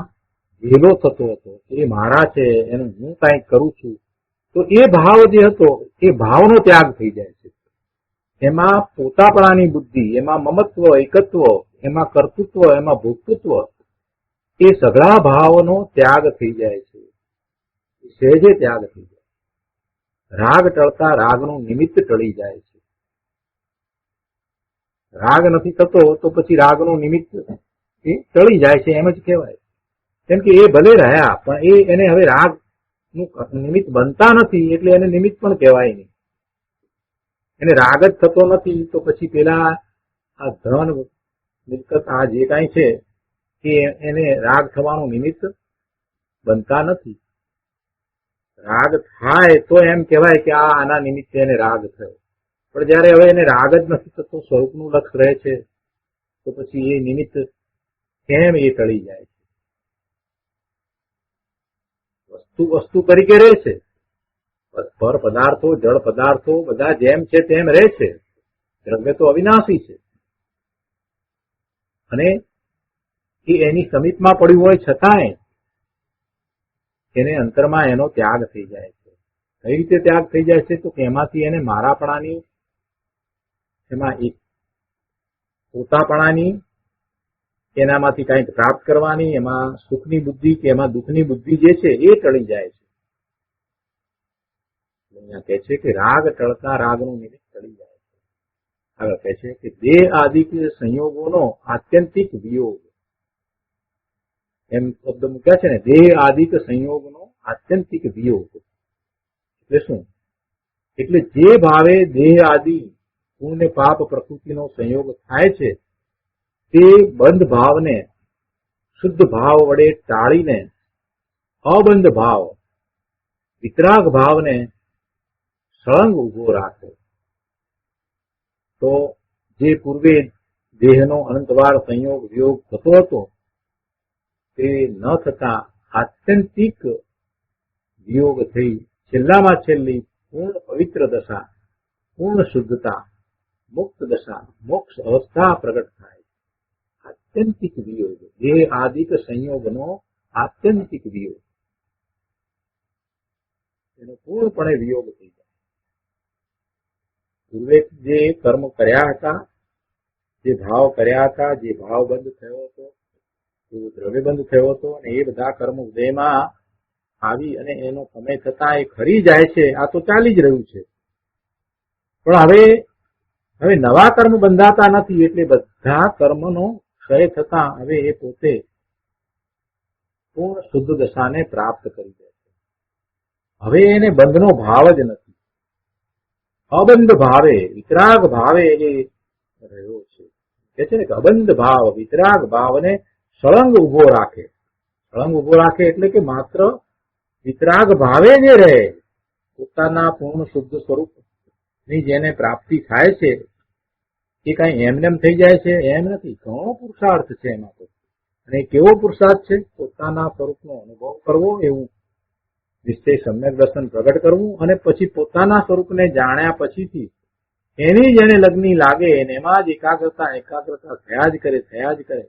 ભેલો થતો હતો, એ મારા છે, એનું હું કંઈક કરું છું, તો એ ભાવ જે હતો એ ભાવનો ત્યાગ થઈ જાય છે. એમાં પોતાપણાની બુદ્ધિ, એમાં મમત્વ, એકત્વ, એમાં કર્તૃત્વ, એમાં ભોક્તૃત્વ, એ સઘળા ભાવનો ત્યાગ થઈ જાય છે. સહેજે ત્યાગ થઈ જાય. રાગ ટળતા રાગનું નિમિત્ત ટળી જાય છે. રાગ નથી થતો તો પછી રાગનું નિમિત્ત એ ટળી જાય છે એમ જ કહેવાય. કેમ કે એ ભલે રહ્યા પણ એને હવે રાગનું નિમિત્ત બનતા નથી એટલે એને નિમિત્ત પણ કહેવાય નહીં. એને રાગ જ થતો નથી તો પછી પેલા આ ધન મિલકત આ જે કાંઈ છે એ એને રાગ થવાનું નિમિત્ત બનતા નથી. રાગ થાય તો એમ કહેવાય કે આના નિમિત્તે એને રાગ થયો. પણ જયારે હવે એને રાગ જ નથી થતો, સ્વરૂપનું લક્ષ રહે છે, તો પછી એ નિમિત્ત કેમ એ ટળી જાય છે? વસ્તુ તરીકે રહે છે. પર પદાર્થો, જળ પદાર્થો બધા જેમ છે તેમ રહે છે. દ્રવ્ય તો અવિનાશી છે અને એ એની સમીપમાં પડ્યું હોય છતાંય એને અંતરમાં એનો ત્યાગ થઈ જાય છે. કઈ રીતે ત્યાગ થઈ જાય છે? તો કે એમાંથી એને મારાપણાની, એમાં એક પોતાપણાની, એનામાંથી કંઈક પ્રાપ્ત કરવાની, એમાં સુખની બુદ્ધિ કે એમાં દુઃખની બુદ્ધિ જે છે એ ટળી જાય છે. અહીંયા કહે છે કે રાગ ટળતા રાગનું નિમિત્ત ટળી જાય છે. આગળ કહે છે કે દેહ આદિક સંયોગોનો આત્યંતિક વિયોગ, એમ શબ્દ મૂક્યા છે ને, દેહ આદિક સંયોગનો આત્યંતિક વિયોગ એટલે શું? એટલે જે ભાવે દેહ આદિ પુણ્ય પાપ પ્રકૃતિનો સંયોગ થાય છે તે બંધ ભાવને શુદ્ધ ભાવ વડે ટાળીને અબંધ ભાવ, વિતરાગ ભાવને સળંગ ઉભો રાખે તો જે પૂર્વે દેહનો અનંતવાર સંયોગ વિયોગ થતો હતો તે ન થતા આત્યંતિક વિયોગ થઈ છેલ્લામાં છેલ્લી પૂર્ણ પવિત્ર દશા, પૂર્ણ શુદ્ધતા, મુક્ત દશા, મોક્ષ અવસ્થા પ્રગટ થાય. આત્યંતિક વિયોગ, દેહ આદિક સંયોગનો આત્યંતિક વિયોગ, એનો પૂર્ણપણે વિયોગ થઈ જાય. પૂર્વે જે કર્મ કર્યા હતા, જે ભાવ કર્યા હતા, જે ભાવ બંધ થયો હતો, દ્રવ્ય બંધ થયો હતો અને એ બધા કર્મ ઉદયમાં આવી અને એનો સમય થતા એ ખરી જાય છે. આ તો ચાલી જ રહ્યું છે. પણ હવે નવા કર્મ બંધાતા નથી એટલે બધા કર્મનો ક્ષય થતા હવે એ પોતે પૂર્ણ શુદ્ધ દશાને પ્રાપ્ત કરી દે છે. હવે એને બંધનો ભાવ જ નથી. અબંધ ભાવે વિતરાગ ભાવે એ રહ્યો છે. કે છે ને કે અબંધ ભાવ વિતરાગ ભાવને સળંગ ઉભો રાખે. સળંગ ઉભો રાખે એટલે કે માત્ર વિતરાગ ભાવે જે રહે, પોતાના પૂર્ણ શુદ્ધ સ્વરૂપ ની જેને પ્રાપ્તિ થાય છે એ કઈ એમનેમ થઈ જાય છે એમ નથી. ઘણો પુરુષાર્થ છે એમાં તો. અને કેવો પુરુષાર્થ છે? પોતાના સ્વરૂપનો અનુભવ કરવો, એવું નિશ્ચય સમ્યક દર્શન પ્રગટ કરવું, અને પછી પોતાના સ્વરૂપને જાણ્યા પછીથી એની જેને લગ્ની લાગે એને એમાં જ એકાગ્રતા થયા જ કરે.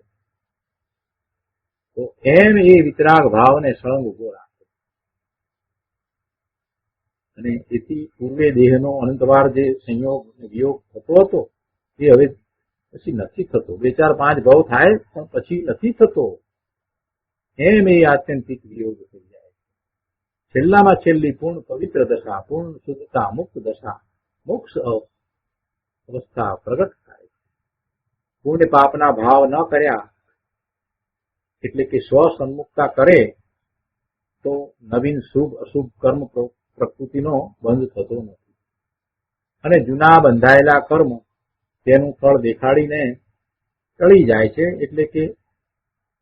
તો એમ એ વિતરાગ ભાવને સળંગ ઉભો રાખે. અને એથી પૂર્વે દેહનો અનંતવાર જે સંયોગ વિયોગ થતો હતો એ હવે પછી નથી થતો. 2-4-5 ભાવ થાય પણ પછી નથી થતો. એમ એ આત્યંતિક વિયોગ થઈ જાય. છેલ્લામાં છેલ્લી પૂર્ણ પવિત્ર દશા, પૂર્ણ શુદ્ધતા, મુક્ત દશા, મોક્ષ અવસ્થા પ્રગટ થાય. પુણ્ય પાપના ભાવ ન કર્યા એટલે કે સ્વ સન્મુખતા કરે તો નવીન શુભ અશુભ કર્મ પ્રકૃતિનો બંધ થતો નથી. અને જૂના બંધાયેલા કર્મ તેનું ફળ દેખાડીને ટળી જાય છે, એટલે કે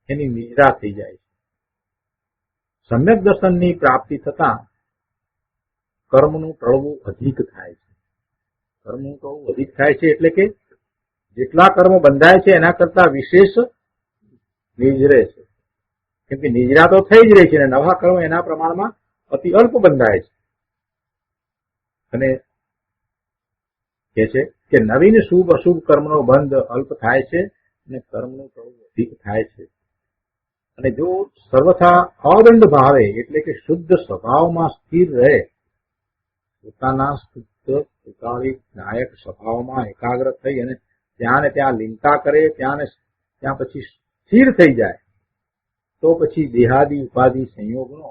એની નિદ્રા થઈ જાય છે. સમ્યક દર્શનની પ્રાપ્તિ થતા કર્મનું ટળવું અધિક થાય છે. કર્મનું ટળવું અધિક થાય છે એટલે કે જેટલા કર્મ બંધાય છે એના કરતા વિશેષ નિજરે છે. કેમ કે નિજરા તો થઈ જ રહી છે અને નવા કર્મ એના પ્રમાણમાં અતિ અલ્પ બંધાય છે. અને કે છે કે નવીન શુભ અશુભ કર્મનો બંધ અલ્પ થાય છે અને કર્મનું ટળવું અધિક થાય છે. અને જો સર્વથા અબંધ ભાવે એટલે કે શુદ્ધ સ્વભાવમાં સ્થિર રહે, પોતાના શુદ્ધ સ્વીકારિક નાયક સ્વભાવમાં એકાગ્ર થઈ અને ત્યાં ને ત્યાં લીનતા કરે, ત્યાં પછી સ્થિર થઈ જાય, તો પછી દેહાદિ ઉપાધિ સંયોગનો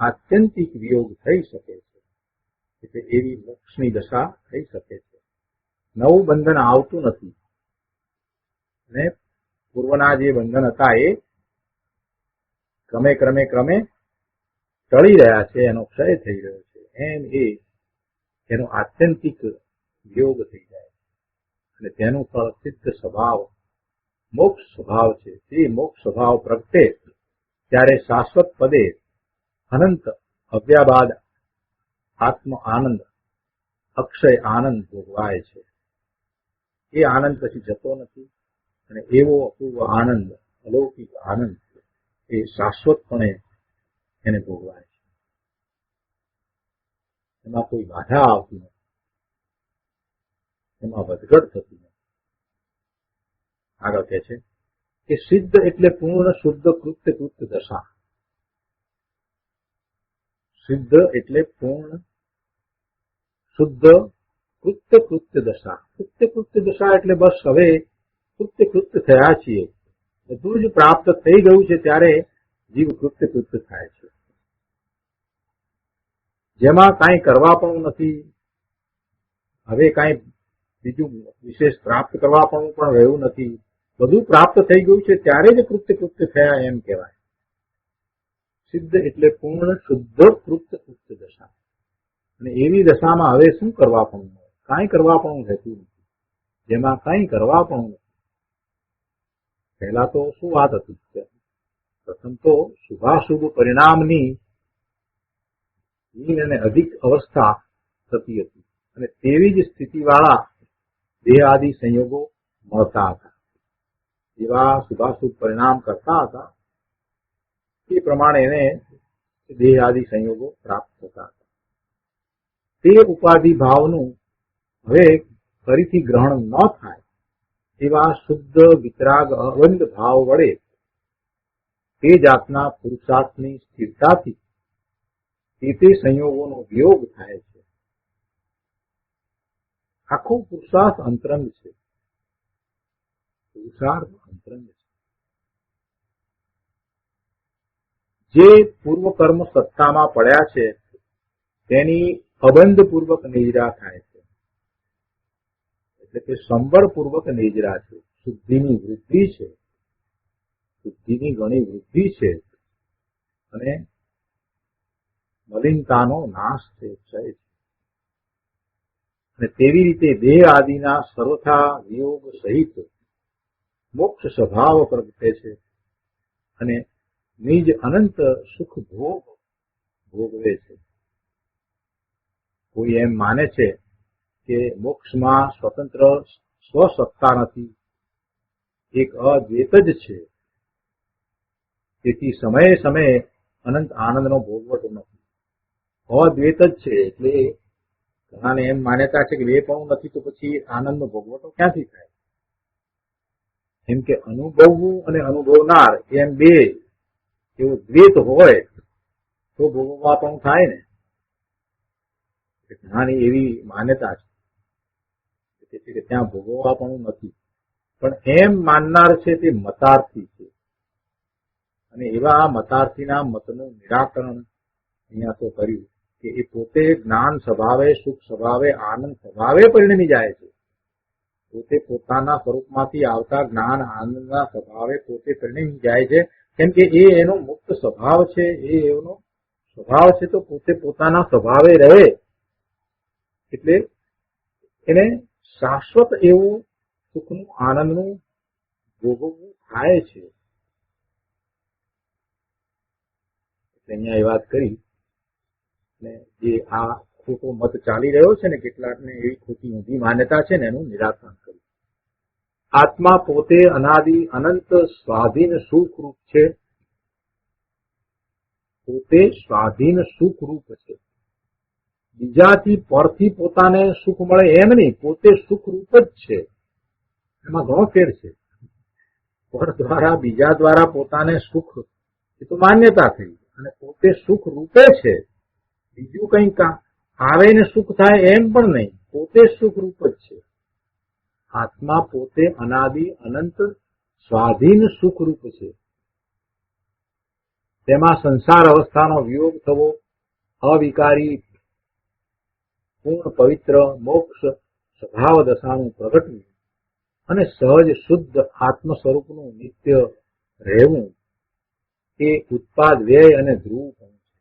આત્યંતિક વિયોગ થઈ શકે છે. એટલે એવી મોક્ષની દશા થઈ શકે છે. નવું બંધન આવતું નથી અને પૂર્વના જે બંધન હતા એ ક્રમે ટળી રહ્યા છે, એનો ક્ષય થઈ રહ્યો છે. એમ એનો આત્યંતિક વિયોગ થઈ જાય અને તેનું ફળ સિદ્ધ સ્વભાવ મોક્ષ સ્વભાવ છે. તે મોક્ષ સ્વભાવ પ્રગટે ત્યારે શાશ્વત પદે અનંત અવ્યાબાદ આત્મ આનંદ અક્ષય આનંદ ભોગવાય છે. એ આનંદ પછી જતો નથી અને એવો અપૂર્વ આનંદ, અલૌકિક આનંદ એ શાશ્વતપણે એને ભોગવાય છે. એમાં કોઈ બાધા આવતી નથી, એમાં વધઘટ થતી નથી. આગળ કહે છે કે સિદ્ધ એટલે પૂર્ણ શુદ્ધ કૃત્ય દશા. સિદ્ધ એટલે પૂર્ણ શુદ્ધ કૃત્ય દશા. કૃત્ય દશા એટલે બસ હવે કૃત્ય થયા છીએ, બધું જ પ્રાપ્ત થઈ ગયું છે ત્યારે જીવ કૃત્ય થાય છે. જેમાં કાંઈ કરવા પણ નથી, હવે કાંઈ બીજું વિશેષ પ્રાપ્ત કરવા પણ રહ્યું નથી, બધું પ્રાપ્ત થઈ ગયું છે ત્યારે જ કૃત્ય થયા એમ કહેવાય. સિદ્ધ એટલે પૂર્ણ શુદ્ધ કૃત્ય દશા. અને એવી દશામાં હવે શું કરવા પણ, કાંઈ કરવા પણ રહેતું નથી, જેમાં કાંઈ કરવા પણ નથી. પહેલા તો શું વાત હતી? પ્રથમ તો શુભાશુભ પરિણામની હીન અને અધિક અવસ્થા થતી હતી અને તેવી જ સ્થિતિવાળા દેહ આદિ સંયોગો મળતા હતા. જેવા શુભાશુભ પરિણામ કરતા હતા તે પ્રમાણે એને દેહ આદિ સંયોગો પ્રાપ્ત થતા હતા. તે ઉપાધિ ભાવનું હવે ફરીથી ગ્રહણ ન થાય એવા શુદ્ધ વિતરાગ અબંધ ભાવ વડે તે જાતના પુરુષાર્થની સ્થિરતાથી તે સંયોગોનો વિયોગ થાય છે. આખો પુરુષાર્થ અંતરંગ છે. પુરુષાર્થ અંતરંગ છે. જે પૂર્વ કર્મ સત્તામાં પડ્યા છે તેની અબંધ પૂર્વક નિજરા થાય છે. એટલે કે સંબળ પૂર્વક નિજરા છે. શુદ્ધિની વૃદ્ધિ છે, શુદ્ધિની ઘણી વૃદ્ધિ છે અને મલિનતાનો નાશ છે, ક્ષય છે. અને તેવી રીતે દેહ આદિના સર્વથા વિયોગ સહિત મોક્ષ સ્વભાવ પ્રગટે છે અને નિજ અનંત સુખ ભોગવે છે. કોઈ એમ માને છે કે મોક્ષમાં સ્વતંત્ર સ્વસત્તા નથી, એક અદ્વૈત જ છે, તેથી સમયે સમયે અનંત આનંદનો ભોગવટો નથી. અદ્વૈત જ છે એટલે ઘણાને એમ માન્યતા છે કે બે પણ નથી તો પછી આનંદનો ભોગવટો ક્યાંથી થાય? એમ કે અનુભવવું અને અનુભવનાર એમ બે એવું દ્વૈત હોય તો ભોગવવા પણ થાય ને. ઘણાની એવી માન્યતા છે કે ત્યાં ભોગવવા પણ નથી, પણ એમ માનનાર છે તે મતાર્થી છે. અને એવા મતાર્થીના મતનું નિરાકરણ અહીંયા તો કર્યું કે એ પોતે જ્ઞાન સ્વભાવે, સુખ સ્વભાવે, આનંદ સ્વભાવે પરિણમી જાય છે. પોતે પોતાના સ્વરૂપમાંથી આવતા જ્ઞાન આનંદના સ્વભાવે પોતે પરિણમી જાય છે, કેમ કે એ એનો મુક્ત સ્વભાવ છે. એ એનો સ્વભાવ છે તો પોતે પોતાના સ્વભાવે રહે એટલે એને શાશ્વત એવું સુખનું આનંદનું ભોગવવું થાય છે. અહીંયા એ વાત કરી ને જે આ ખોટો મત ચાલી રહ્યો છે ને કેટલાકને એવી ખોટી ઊંધી માન્યતા છે ને એનું નિરાકરણ કર્યું. આત્મા પોતે અનાદિ અનંત સ્વાધીન સુખરૂપ છે. પોતે સ્વાધીન સુખરૂપ છે. બીજાથી પરથી પોતાને સુખ મળે એમ નહીં, પોતે સુખરૂપ જ છે. એમાં ઘણો ફેર છે. પર દ્વારા બીજા દ્વારા પોતાને સુખ એ તો માન્યતા થઈ, અને પોતે સુખ રૂપે છે. બીજું કંઈક આવે ને સુખ થાય એમ પણ નહીં, પોતે સુખ રૂપ જ છે. આત્મા પોતે અનાદિ અનંત સ્વાધીન સુખરૂપ છે. તેમાં સંસાર અવસ્થાનો વિયોગ થવો, અવિકારી પૂર્ણ પવિત્ર મોક્ષ સ્વભાવ દશાનું પ્રગટવું અને સહજ શુદ્ધ આત્મ સ્વરૂપનું નિત્ય રહેવું એ ઉત્પાદ વ્યય અને ધ્રુવ પણ છે.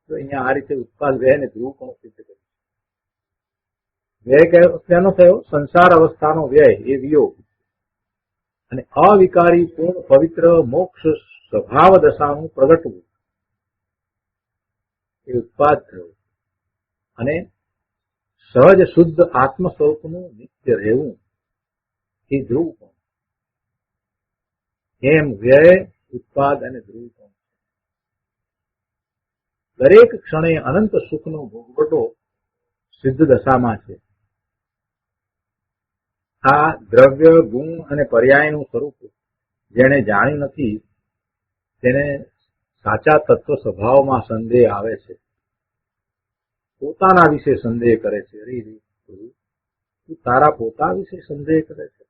તો અહીંયા આ રીતે ઉત્પાદ વ્યય અને ધ્રુવ પણ સિદ્ધ કર્યું. વ્યય ક્યાંનો થયો? સંસાર અવસ્થાનો વ્યય એ વિયોગ, અને અવિકારી પૂર્ણ પવિત્ર મોક્ષ સ્વભાવ દશાનું પ્રગટવું એ ઉત્પાદ થયો, અને સહજ શુદ્ધ આત્મ સ્વરૂપનું નિત્ય રહેવું એ ધ્રુવ પણ. એમ વ્યય, ઉત્પાદ અને ધ્રુવ પણ. દરેક ક્ષણે અનંત સુખનો ભોગવટો સિદ્ધ દશામાં છે. આ દ્રવ્ય, ગુણ અને પર્યાયનું સ્વરૂપ જેને જાણ્યું નથી તેને સાચા તત્વ સ્વભાવમાં સંદેહ આવે છે. પોતાના વિશે સંદેહ કરે છે. અરે તું તારા પોતા વિશે સંદેહ કરે છે.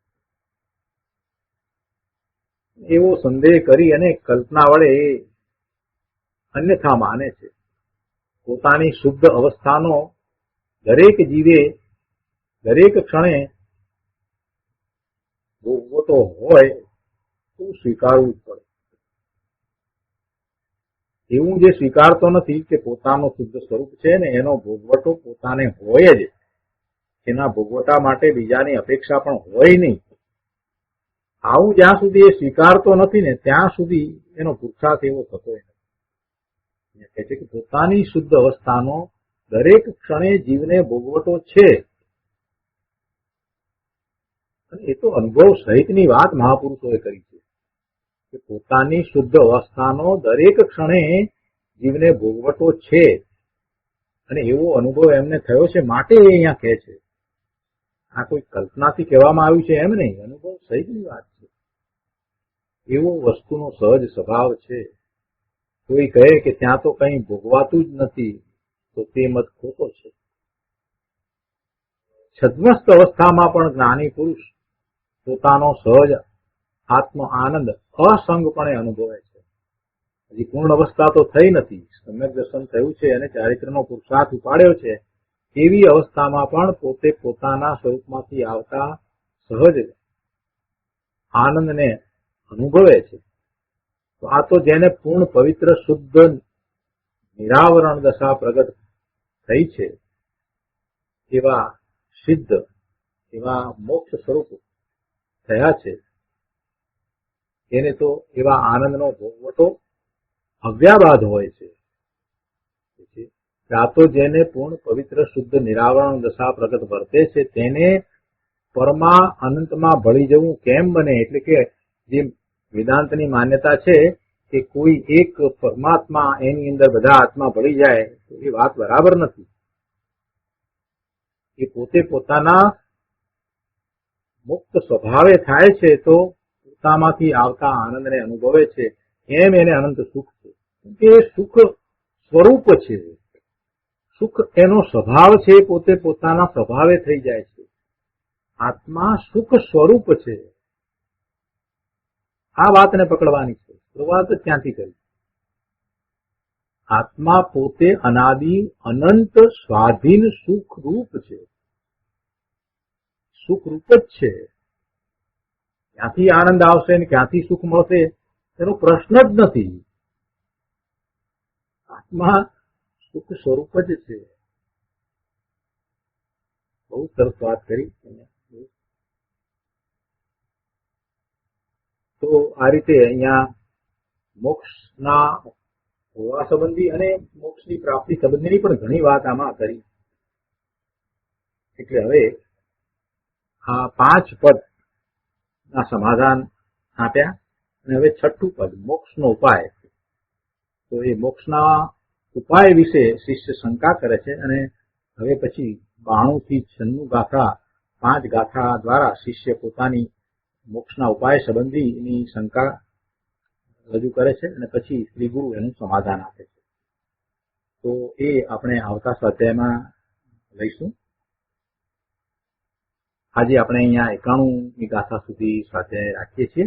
એવો સંદેહ કરી અને કલ્પના વડે એ અન્યથા માને છે. પોતાની શુદ્ધ અવસ્થાનો દરેક જીવે દરેક ક્ષણે ભોગવતો હોય તો સ્વીકારવું જ પડે. એવું જે સ્વીકારતો નથી કે પોતાનું શુદ્ધ સ્વરૂપ છે ને એનો ભોગવટો પોતાને હોય જ, એના ભોગવટા માટે બીજાની અપેક્ષા પણ હોય નહીં, આવું જ્યાં સુધી એ સ્વીકારતો નથી ને ત્યાં સુધી એનો પુરુષાર્થ એવો થતો નથી. કહે છે કે પોતાની શુદ્ધ અવસ્થાનો દરેક ક્ષણે જીવને ભોગવટો છે. એ તો અનુભવ સહિતની વાત મહાપુરુષોએ કરી છે કે પોતાની શુદ્ધ અવસ્થાનો દરેક ક્ષણે જીવને ભોગવટો છે, અને એવો અનુભવ એમને થયો છે માટે એ અહીંયા કહે છે. આ કોઈ કલ્પનાથી કહેવામાં આવ્યું છે એમ નહીં, અનુભવ સહિતની વાત છે. એવો વસ્તુનો સહજ સ્વભાવ છે. કોઈ કહે કે ત્યાં તો કંઈ ભોગવાતું જ નથી તો તે મત ખોટો છે. છદ્મસ્ત અવસ્થામાં પણ જ્ઞાની પુરુષ પોતાનો સહજ આત્મ આનંદ અસંગપણે અનુભવે છે. હજી પૂર્ણ અવસ્થા તો થઈ નથી, સમ્યક દર્શન થયું છે અને ચારિત્રનો પુરુષાર્થ ઉપાડ્યો છે. એવી અવસ્થામાં પણ પોતે પોતાના સ્વરૂપમાંથી આવતા સહજ આનંદને અનુભવે છે. તો આ તો જેને પૂર્ણ પવિત્ર શુદ્ધ નિરાવરણ દશા પ્રગટ થઈ છે એવા સિદ્ધ એવા મોક્ષ સ્વરૂપ થયા છે એને તો એવા આનંદનો ભોગવટો અવ્યાબાદ હોય છે. આ તો જેને પૂર્ણ પવિત્ર શુદ્ધ નિરાવરણ દશા પ્રગટ વર્તે છે તેને પરમા અનંતમાં ભળી જવું કેમ બને? એટલે કે જે વેદાંતની માન્યતા છે કે કોઈ એક પરમાત્મા એની અંદર બધા આત્મા ભળી જાય, તો એ વાત બરાબર નથી. એ પોતે પોતાના મુક્ત સ્વભાવે થાય છે તો પોતામાંથી આવતા આનંદને અનુભવે છે, એમ એને અનંત સુખ છે. કે સુખ સ્વરૂપ છે, સુખ એનો સ્વભાવ છે, પોતે પોતાના સ્વભાવે થઈ જાય છે. આત્મા સુખ સ્વરૂપ છે. આ વાતને પકડવાની છે. શરૂઆત ક્યાંથી કરી? આત્મા પોતે અનાદિ અનંત સ્વાધીન સુખ રૂપ છે, સુખ રૂપ જ છે. ક્યાંથી આનંદ આવશે ને ક્યાંથી સુખ મળશે એનો પ્રશ્ન જ નથી. આત્મા સુખ સ્વરૂપ જ છે. બહુ સરસ વાત કરી. તો આ રીતે અહીંયા મોક્ષના હોવા સંબંધી અને મોક્ષની પ્રાપ્તિ સંબંધીની પણ ઘણી વાત આમાં કરી. એટલે હવે આ 5 પદ ના સમાધાન આપ્યા અને હવે 6ઠું પદ મોક્ષનો ઉપાય. તો એ મોક્ષના ઉપાય વિશે શિષ્ય શંકા કરે છે અને હવે પછી 92 થી 96 ગાથા 5 ગાથા દ્વારા શિષ્ય પોતાની મોક્ષના ઉપાય સંબંધીની શંકા રજૂ કરે છે અને પછી શ્રી ગુરુ એનું સમાધાન આપે છે. તો એ આપણે આવતા સ્વાધ્યાયમાં લઈશું. આજે આપણે અહીંયા 91મી ગાથા સુધી સ્વાધ્યાય રાખીએ છીએ.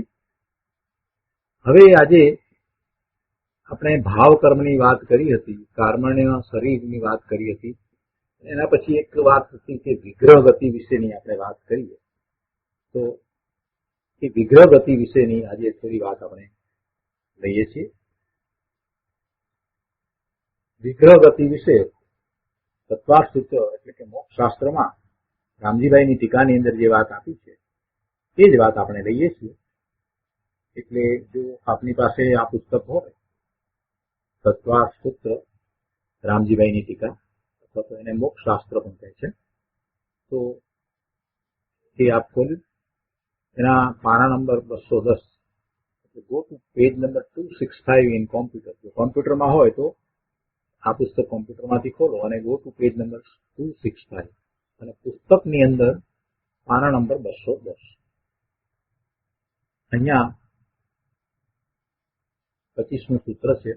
હવે આજે આપણે ભાવ કર્મની વાત કરી હતી, કર્મણ્ય શરીરની વાત કરી હતી. એના પછી એક વાત હતી કે વિગ્રહ ગતિ વિશેની આપણે વાત કરીએ. તો એ વિગ્રહ ગતિ વિશેની આજે થોડી વાત આપણે લઈએ છીએ. વિગ્રહ ગતિ વિશે તત્વાર્થ સૂત્ર એટલે કે મોક્ષ શાસ્ત્રમાં રામજીભાઈની ટીકાની અંદર જે વાત આપી છે એ જ વાત આપણે લઈએ છીએ. એટલે જો આપની પાસે આ પુસ્તક હોય તત્વાર્થ સૂત્ર રામજીભાઈની ટીકા, અથવા તો એને મોક્ષ શાસ્ત્ર પણ કહે છે, તો એ આપ ખોલી એના પાના number 210, go to page number 265 in computer. જો કોમ્પ્યુટરમાં હોય તો આ પુસ્તક કોમ્પ્યુટરમાંથી ખોલો અને ગો ટુ પેજ નંબર 265 અને પુસ્તકની અંદર પાના નંબર 210. અહીંયા 25મું સૂત્ર છે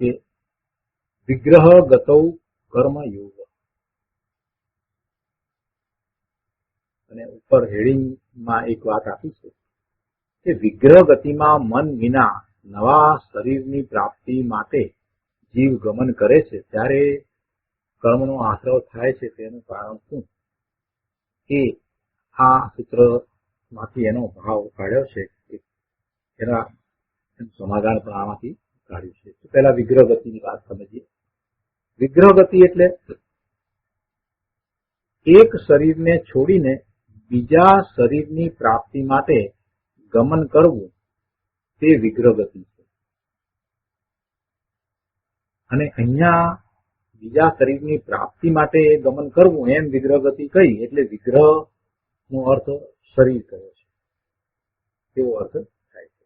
કે વિગ્રહ ગતૌ કર્મ યોગ. અને ઉપર હેડિંગમાં એક વાત આપી છે કે વિગ્રહ ગતિમાં મન વિના નવા શરીરની પ્રાપ્તિ માટે જીવ ગમન કરે છે ત્યારે કર્મનો આશ્રવ થાય છે. તેનું કારણ શું? એ આ સૂત્રમાંથી એનો ભાવ કાઢ્યો છે. એના સમાધાન પણ આમાંથી કાઢ્યું છે. તો પહેલા વિગ્રહ ગતિની વાત સમજીએ. વિગ્રહ ગતિ એટલે એક શરીરને છોડીને બીજા શરીરની પ્રાપ્તિ માટે ગમન કરવું, તે વિગ્રહ ગતિ છે. અને અહીંયા બીજા શરીરની પ્રાપ્તિ માટે ગમન કરવું એમ વિગ્રહ ગતિ કહી એટલે વિગ્રહ નો અર્થ શરીર કર્યો છે એવો અર્થ થાય છે.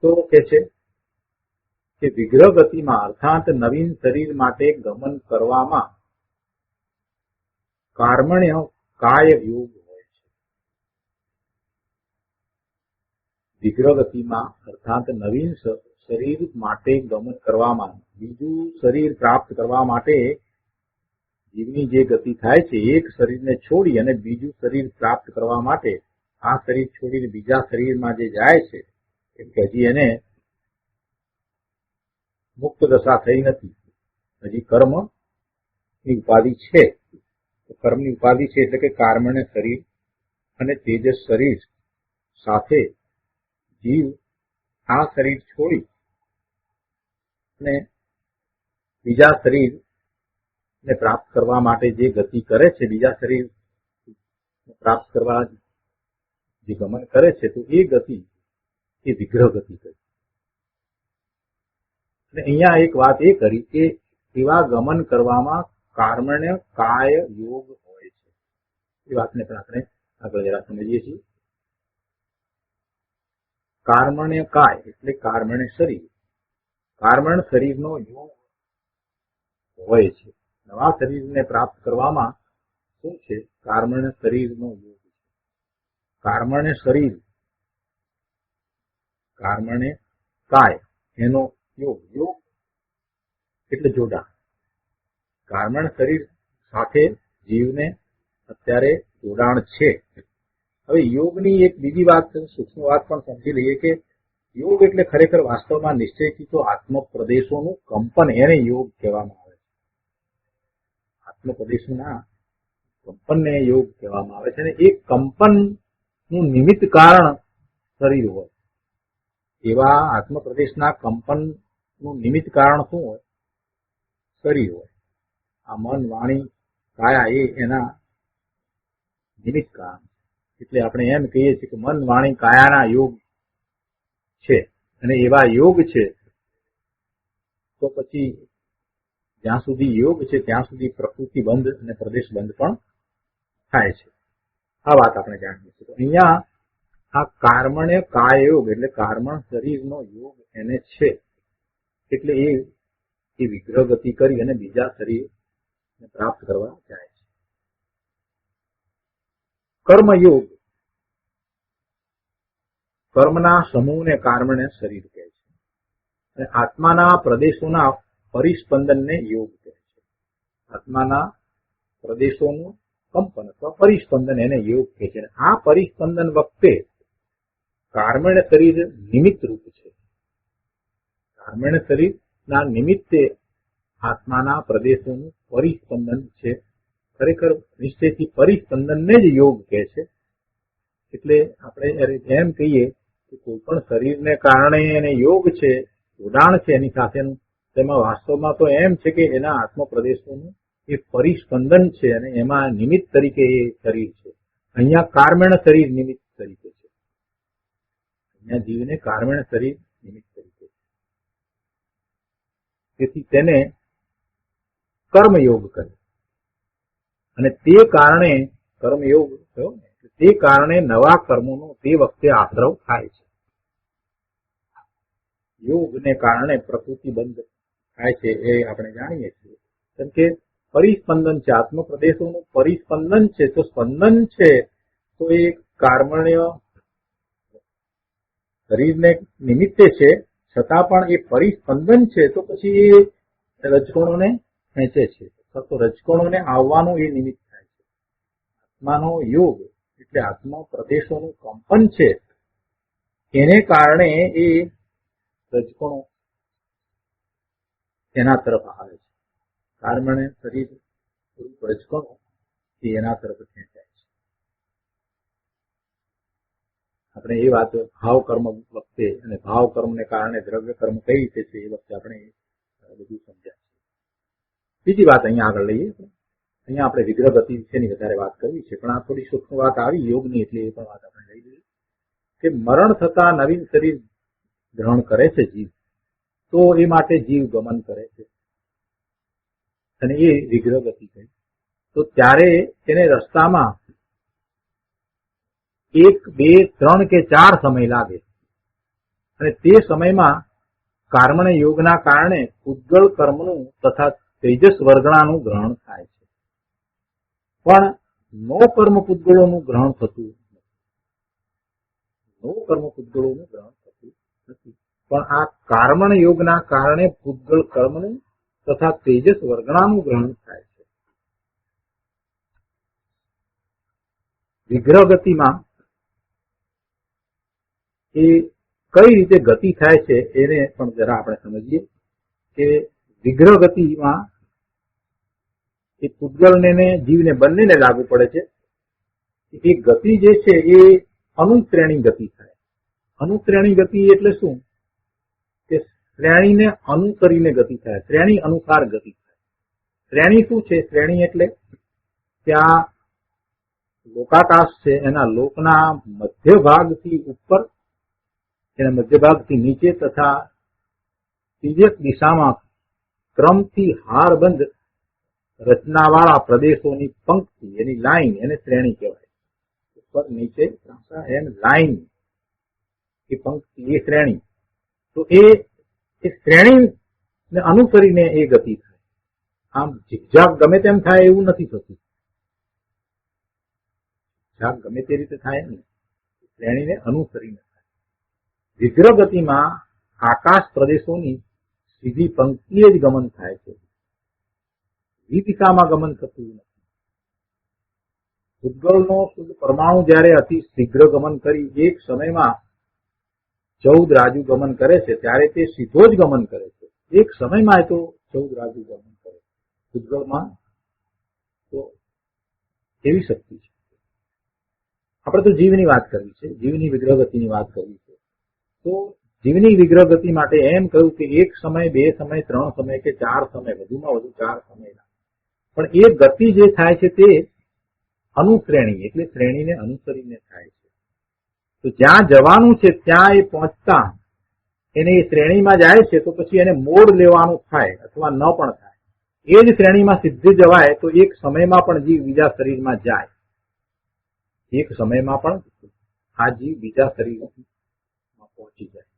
તો કે છે કે વિગ્રહ ગતિમાં અર્થાત નવીન શરીર માટે ગમન કરવામાં કર્મણ્ય કાય યોગ હોય છે. વિગ્રહ ગતિમાં અર્થાત નવીન શરીર માટે ગમન કરવામાં, બીજું શરીર પ્રાપ્ત કરવા માટે જીવની જે ગતિ થાય છે, એક શરીરને છોડી અને બીજું શરીર પ્રાપ્ત કરવા માટે આ શરીર છોડીને બીજા શરીરમાં જે જાય છે, એટલે હજી એને મુક્ત દશા થઈ નથી, હજી કર્મની ઉપાધિ છે. કર્મની ઉપાધિ છે એટલે કે કર્મણ્ય શરીર અને તેજસ શરીર સાથે જીવ આ શરીર છોડી અને બીજા શરીર ને પ્રાપ્ત કરવા માટે જે ગતિ કરે છે, બીજા શરીર પ્રાપ્ત કરવા જે ગમન કરે છે, તો એ ગતિ એ વિગ્રહ ગતિ કરી. અને અહીંયા એક વાત એ કરી કે એવા ગમન કરવામાં કર્મણ્ય કાય યોગ હોય છે. એ વાતને પણ આપણે આગળ જરા સમજીએ છીએ. કર્મણ્ય કાય એટલે કર્મણ્ય શરીર, કર્મણ શરીરનો યોગ હોય છે. નવા શરીરને પ્રાપ્ત કરવામાં શું છે? કર્મણ શરીરનો યોગ છે. કર્મણ્ય શરીર, કર્મણ્ય કાય એનો યોગ, યોગ એટલે જોડાણ. કર્મણ શરીર સાથે જીવને અત્યારે જોડાણ છે. હવે યોગની એક બીજી વાત, સૂક્ષ્મ વાત પણ સમજી લઈએ કે યોગ એટલે ખરેખર વાસ્તવમાં નિશ્ચયથી તો આત્મ પ્રદેશોનું કંપન, એને યોગ કહેવામાં આવે છે. આત્મ પ્રદેશોના કંપનને યોગ કહેવામાં આવે છે. અને એ કંપનનું નિમિત્ત કારણ શરીર હોય. એવા આત્મ પ્રદેશના કંપનનું નિમિત્ત કારણ શું હોય? શરીર હોય. આ મન, વાણી, કાયા એ એના નિમિત્ત કારણ. એટલે આપણે એમ કહીએ છીએ કે મન, વાણી, કાયાના યોગ છે. અને એવા યોગ છે તો પછી જ્યાં સુધી યોગ છે ત્યાં સુધી પ્રકૃતિ બંધ અને પ્રદેશ બંધ પણ થાય છે. આ વાત આપણે જાણીએ છીએ. તો અહીંયા આ કર્મણ્ય કાય યોગ એટલે કર્મણ શરીરનો યોગ એને છે. એટલે એ વિગ્રહ ગતિ કરી અને બીજા શરીરને પ્રાપ્ત કરવા જાય છે. કર્મયોગ, કર્મના સમૂહને કર્મણ્ય શરીર કહે છે. અને આત્માના પ્રદેશોના પરિસ્પંદનને યોગ કહે છે. આત્માના પ્રદેશોનું કંપન અથવા પરિસ્પંદન એને યોગ કહે છે. આ પરિસ્પંદન વખતે કર્મણ્ય શરીર નિમિત્ત રૂપ છે. કર્મણ્ય શરીરના નિમિત્તે આત્માના પ્રદેશોનું પરિસ્પંદન છે. ખરેખર નિશ્ચયથી પરિસ્પંદનને જ યોગ કહે છે. એટલે આપણે એમ કહીએ કે કોઈ પણ શરીરને કારણે એને યોગ છે, જોડાણ છે એની સાથેનું, તેમાં વાસ્તવમાં તો એમ છે કે એના આત્મ પ્રદેશોનું એ પરિસ્પંદન છે અને એમાં નિમિત્ત તરીકે એ શરીર છે. અહીંયા કર્મણ શરીર નિમિત્ત તરીકે છે. અહીંયા જીવને કર્મણ શરીર નિમિત્ત તરીકે છે. તેથી તેને કર્મયોગ કહે. અને તે કારણે કર્મયોગ થયો ને, તે કારણે નવા કર્મોનો તે વખતે આશ્રવ થાય છે. યોગને કારણે પ્રકૃતિ બંધ થાય છે એ આપણે જાણીએ છીએ. કેમ કે પરિસ્પંદન છે, આત્મ પ્રદેશોનું પરિસ્પંદન છે. તો સ્પંદન છે તો એ કર્મણ્ય શરીરને નિમિત્તે છે, છતાં પણ એ પરિસ્પંદન છે તો પછી એ રજકણોને ખેંચે છે. તો રજકણોને આવવાનું એ નિમિત્ત થાય છે. આત્માનો યોગ એટલે આત્મા પ્રદેશોનું કંપન છે. એને કારણે એ રજકણો એના તરફ આવે છે. કર્મણે શરીર રજકણો એ એના તરફ ખેંચાય છે. આપણે એ વાત ભાવ કર્મ વખતે અને ભાવ કર્મને કારણે દ્રવ્ય કર્મ કઈ રીતે છે એ વખતે આપણે બધું સમજ્યા છે. બીજી વાત અહીંયા આગળ લઈએ. અહીંયા આપણે વિગ્રહ ગતિ વિશેની વધારે વાત કરવી છે, પણ આ થોડી સૂક્ષ્મ વાત આવી યોગની, એટલે એ પણ વાત આપણે લઈ લઈએ કે મરણ થતા નવીન શરીર ગ્રહણ કરે છે જીવ, તો એ માટે જીવ ગમન કરે છે અને એ વિગ્રહ ગતિ કહે. તો ત્યારે તેને રસ્તામાં 1, 2, 3 કે 4 સમય લાગે અને તે સમયમાં કર્મણ યોગના કારણે ઉદ્ગળ કર્મનું તથા તેજસ વર્ગણાનું ગ્રહણ થાય છે. પણ નો કર્મ પૂતગળોનું ગ્રહણ થતું નથી. નો કર્મ પૂતગળોનું ગ્રહણ થતું નથી. પણ આ કર્મણ યોગના કારણે પૂતગળ કર્મનું તથા તેજસ વર્ગણાનું ગ્રહણ થાય છે. વિગ્રહ ગતિમાં એ કઈ રીતે ગતિ થાય છે એને પણ જરા આપણે સમજીએ કે વિગ્રહ ગતિમાં એ પૂતગલને જીવને બંનેને લાગુ પડે છે. એ ગતિ જે છે એ અનુશ્રેણી ગતિ થાય. અનુશ્રેણી ગતિ એટલે શું? કે શ્રેણીને અનુસરીને ગતિ થાય, શ્રેણી અનુસાર ગતિ થાય. શ્રેણી શું છે? શ્રેણી એટલે ત્યાં લોકાકાશ છે, એના લોકના મધ્ય ભાગથી ઉપર, એના મધ્ય ભાગથી નીચે તથા તિર્યક દિશામાં ક્રમથી હારબંધ રચનાવાળા પ્રદેશોની પંક્તિ, એની લાઈન, એને શ્રેણી કહેવાય. ઉપર નીચે એમ લાઈન, એ પંક્તિ, એ શ્રેણી. તો એ શ્રેણીને અનુસરીને એ ગતિ થાય. આમ ઝીકઝાક ગમે તેમ થાય એવું નથી થતું. ઝાક ગમે તે રીતે થાય નહીં, શ્રેણીને અનુસરીને થાય. વિગ્રહ ગતિમાં આકાશ પ્રદેશોની સીધી પંક્તિએ જ ગમન થાય છે, દિશામાં ગમન થતું નથી. ઉદ્ગલનો શુદ્ધ પરમાણુ જયારે અતિ શીઘ્ર ગમન કરી એક સમયમાં 14 રાજુ ગમન કરે છે, ત્યારે તે સીધો જ ગમન કરે છે. એક સમયમાં એ તો 14 રાજુ ગમન કરે. ઉદ્ગલમાં તો એવી શક્તિ છે. આપણે તો જીવની વાત કરવી છે, જીવની વિગ્રહ ગતિની વાત કરવી છે. તો જીવની વિગ્રહ ગતિ માટે એમ કહ્યું કે એક સમય, 2 સમય, 3 સમય કે 4 સમય, વધુમાં વધુ 4 સમય. પણ એ ગતિ જે થાય છે તે અનુશ્રેણી, એટલે શ્રેણીને અનુસરીને થાય છે. તો જ્યાં જવાનું છે ત્યાં એ પહોંચતા એને એ શ્રેણીમાં જાય છે, તો પછી એને મોડ લેવાનું થાય અથવા ન પણ થાય. એ જ શ્રેણીમાં સિદ્ધિ જવાય તો એક સમયમાં પણ જીવ બીજા શરીરમાં જાય. એક સમયમાં પણ આ જીવ બીજા શરીરમાં પહોંચી જાય.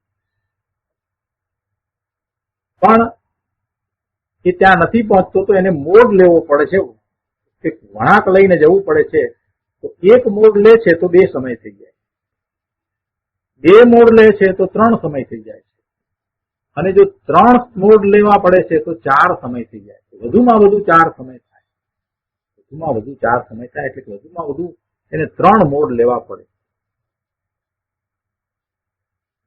પણ એ ત્યાં નથી પહોંચતો તો એને મોડ લેવો પડે છે, એક વળાંક લઈને જવું પડે છે. તો એક મોડ લે છે તો 2 સમય થઈ જાય, 2 મોડ લે છે તો 3 સમય થઈ જાય છે, અને જો 3 મોડ લેવા પડે છે તો 4 સમય થઈ જાય છે. વધુમાં વધુ 4 સમય થાય, વધુમાં વધુ 4 સમય થાય, એટલે વધુમાં વધુ એને 3 મોડ લેવા પડે.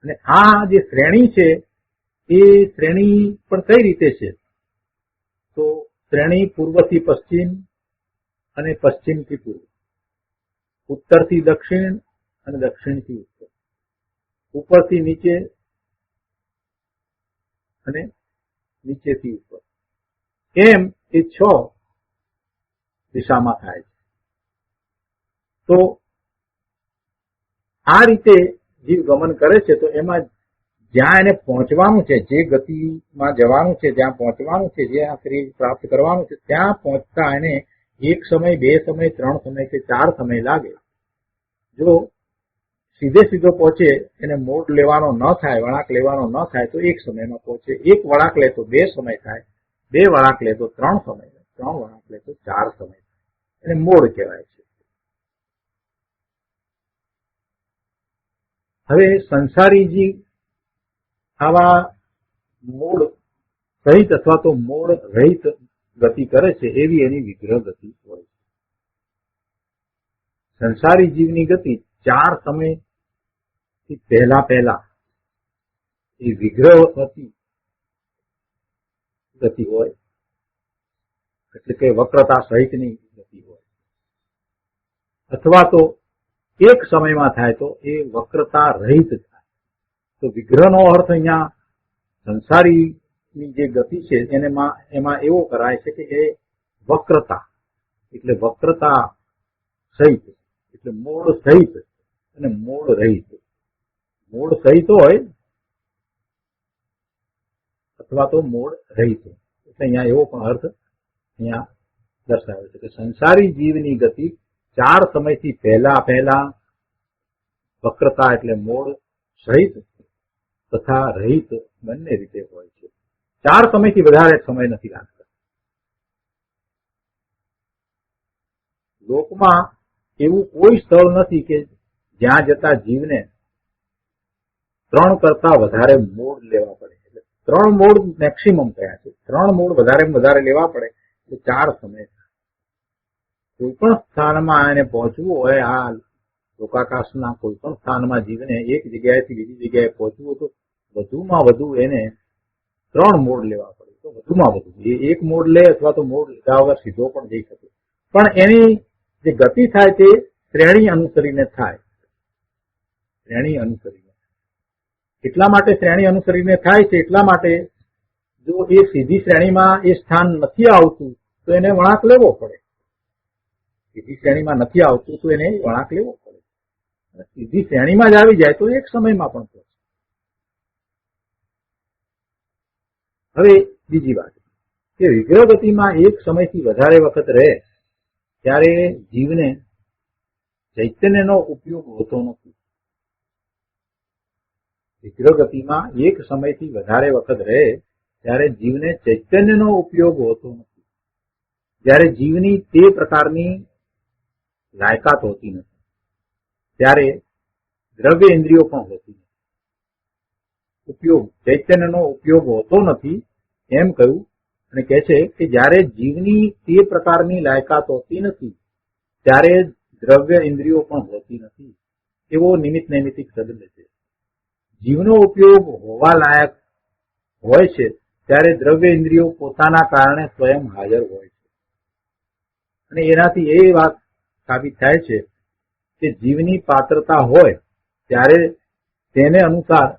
અને આ જે શ્રેણી છે એ શ્રેણી પણ કઈ રીતે છે? તો શ્રેણી પૂર્વથી પશ્ચિમ અને પશ્ચિમથી પૂર્વ, ઉત્તરથી દક્ષિણ અને દક્ષિણથી ઉત્તર, ઉપરથી નીચે અને નીચેથી ઉપર, એમ એ 6 દિશામાં થાય છે. તો આ રીતે જીવ ગમન કરે છે. તો એમાં જ્યાં એને પહોંચવાનું છે, જે ગતિમાં જવાનું છે, જ્યાં પહોંચવાનું છે, જે આ શરીર પ્રાપ્ત કરવાનું છે, ત્યાં પહોંચતા એને 1 સમય, 2 સમય, 3 સમય કે 4 સમય લાગે. જો સીધો પહોંચે, એને મોડ લેવાનો ન થાય, વળાંક લેવાનો ન થાય, તો 1 સમયમાં પહોંચે. 1 વળાંક લે તો 2 સમય થાય, 2 વળાંક લે તો 3 સમય, 3 વળાંક લે તો 4 સમય. એને મોડ કહેવાય છે. હવે સંસારી જીવ આવા મોડ સહિત અથવા તો મોડ રહિત ગતિ કરે છે, એવી એની વિગ્રહ ગતિ હોય છે. સંસારી જીવની ગતિ 4 સમયથી પહેલા એ વિગ્રહ ગતિ હોય, એટલે કે વક્રતા સહિતની ગતિ હોય. અથવા તો 1 સમયમાં થાય તો એ વક્રતા રહિત થાય. તો વિગ્રહનો અર્થ અહીંયા સંસારીની જે ગતિ છે એમાં એવો કરાય છે કે એ વક્રતા, એટલે વક્રતા સહિત, એટલે મોડ સહિત અને મોડ રહિત. મોડ સહિત હોય અથવા તો મોડ રહિત, એટલે અહીંયા એવો પણ અર્થ અહીંયા દર્શાવે છે કે સંસારી જીવની ગતિ 4 સમયથી પહેલા વક્રતા એટલે મોડ સહિત તથા રહિત બંને રીતે હોય છે. 4 સમયથી વધારે સમય નથી લાગતા. લોકમાં એવું કોઈ સ્થળ નથી કે જ્યાં જતા જીવને 3 કરતા વધારે મોડ લેવા પડે. એટલે 3 મોડ મેક્સિમમ કયા છે. 3 મોડ વધારે લેવા પડે એટલે 4 સમય. કોઈ પણ સ્થાનમાં એને પહોંચવું હોય, આ લોકાકાશના કોઈ પણ સ્થાનમાં જીવને એક જગ્યાએથી બીજી જગ્યાએ પહોંચવું તો વધુમાં વધુ એને 3 મોડ લેવા પડે. તો વધુમાં વધુ એ 1 મોડ લે અથવા તો મોડ લીધા વગર સીધો પણ જઈ શકે. પણ એની જે ગતિ થાય તે શ્રેણી અનુસરીને થાય. શ્રેણી અનુસરીને. એટલા માટે શ્રેણી અનુસરીને થાય છે. એટલા માટે જો એ સીધી શ્રેણીમાં એ સ્થાન નથી આવતું તો એને વળાંક લેવો પડે. સીધી શ્રેણીમાં નથી આવતું તો એને વળાંક લેવો પડે. સીધી શ્રેણીમાં જ આવી જાય તો એક સમયમાં પણ પહોંચે. હવે બીજી વાત કે વિગ્રહ ગતિમાં એક સમયથી વધારે વખત રહે ત્યારે જીવને ચૈતન્યનો ઉપયોગ હોતો નથી. વિગ્રહ ગતિમાં એક સમયથી વધારે વખત રહે ત્યારે જીવને ચૈતન્યનો ઉપયોગ હોતો નથી. જ્યારે જીવની તે પ્રકારની લાયકાત હોતી નથી ત્યારે દ્રવ્ય ઇન્દ્રિયો પણ હોતી નથી. ઉપયોગ ચૈતન્યનો ઉપયોગ હોતો નથી એમ કહ્યું અને કહે છે કે જ્યારે જીવની તે પ્રકારની લાયકાત હોતી નથી ત્યારે દ્રવ્ય ઇન્દ્રિયો પણ હોતી નથી. એવો નિમિત્ત નૈમિત્તિક સંબંધ છે. જીવનો ઉપયોગ હોવા લાયક હોય છે ત્યારે દ્રવ્ય ઇન્દ્રિયો પોતાના કારણે સ્વયં હાજર હોય છે. અને એનાથી એ વાત સાબિત થાય છે કે જીવની પાત્રતા હોય ત્યારે તેને અનુસાર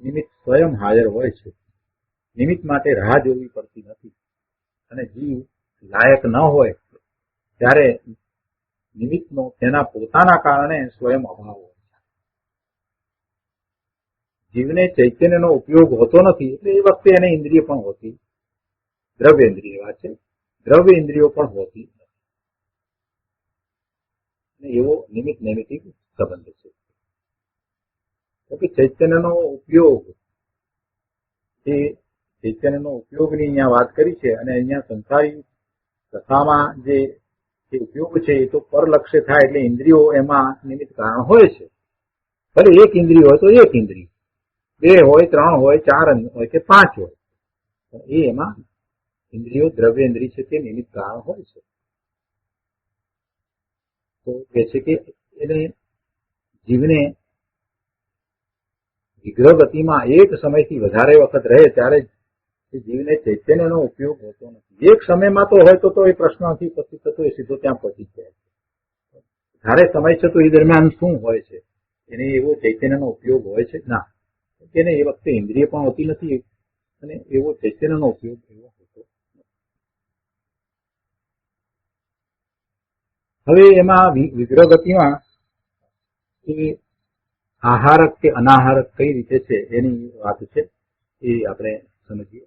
નિમિત્ત સ્વયં હાજર હોય છે. નિમિત્ત માટે રાહ જોવી પડતી નથી. અને જીવ લાયક ન હોય ત્યારે નિમિત્તનો તેના પોતાના કારણે સ્વયં અભાવ હોય. જીવને ચૈતન્યનો ઉપયોગ હોતો નથી એટલે એ વખતે એને ઇન્દ્રિય પણ હોતી, દ્રવ્ય ઇન્દ્રિય વાત છે, દ્રવ્ય ઇન્દ્રિયો પણ હોતી નથી. એવો નિમિત્ત નૈમિત્તિક સંબંધ છે. ચૈતન્યનો ઉપયોગ એ ચૈતન્યનો ઉપયોગની અહીંયા વાત કરી છે અને અહીંયા સંસારી કથામાં જે ઉપયોગ છે એ તો પરલક્ષ્ય થાય એટલે ઇન્દ્રિયો એમાં નિમિત્ત કારણ હોય છે. ભલે એક ઇન્દ્રિય હોય તો એક ઇન્દ્રિય, 2 હોય 3 હોય 4 હોય કે 5 હોય, એ એમાં ઇન્દ્રિયો દ્રવ્ય ઇન્દ્રિય છે તે નિમિત્ત કારણ હોય છે. તો કહે છે કે એને જીવને વિગ્રહ ગતિમાં એક સમયથી વધારે વખત રહે ત્યારે જીવને ચૈતન્યનો ઉપયોગ હોતો નથી. એક સમયમાં તો હોય તો એ પ્રશ્ન નથી પછી થતો, એ સીધો ત્યાં પહોંચી જાય. વધારે સમય છે તો એ દરમિયાન શું હોય છે? એને એવો ચૈતન્યનો ઉપયોગ હોય છે ના, એને એ વખતે ઇન્દ્રિય પણ હોતી નથી અને એવો ચૈતન્યનો ઉપયોગ એવો હોતો નથી. હવે એમાં વિગ્રહ ગતિમાં એ આહારક કે અનાહારક કઈ રીતે છે એની વાત છે, એ આપણે સમજીએ.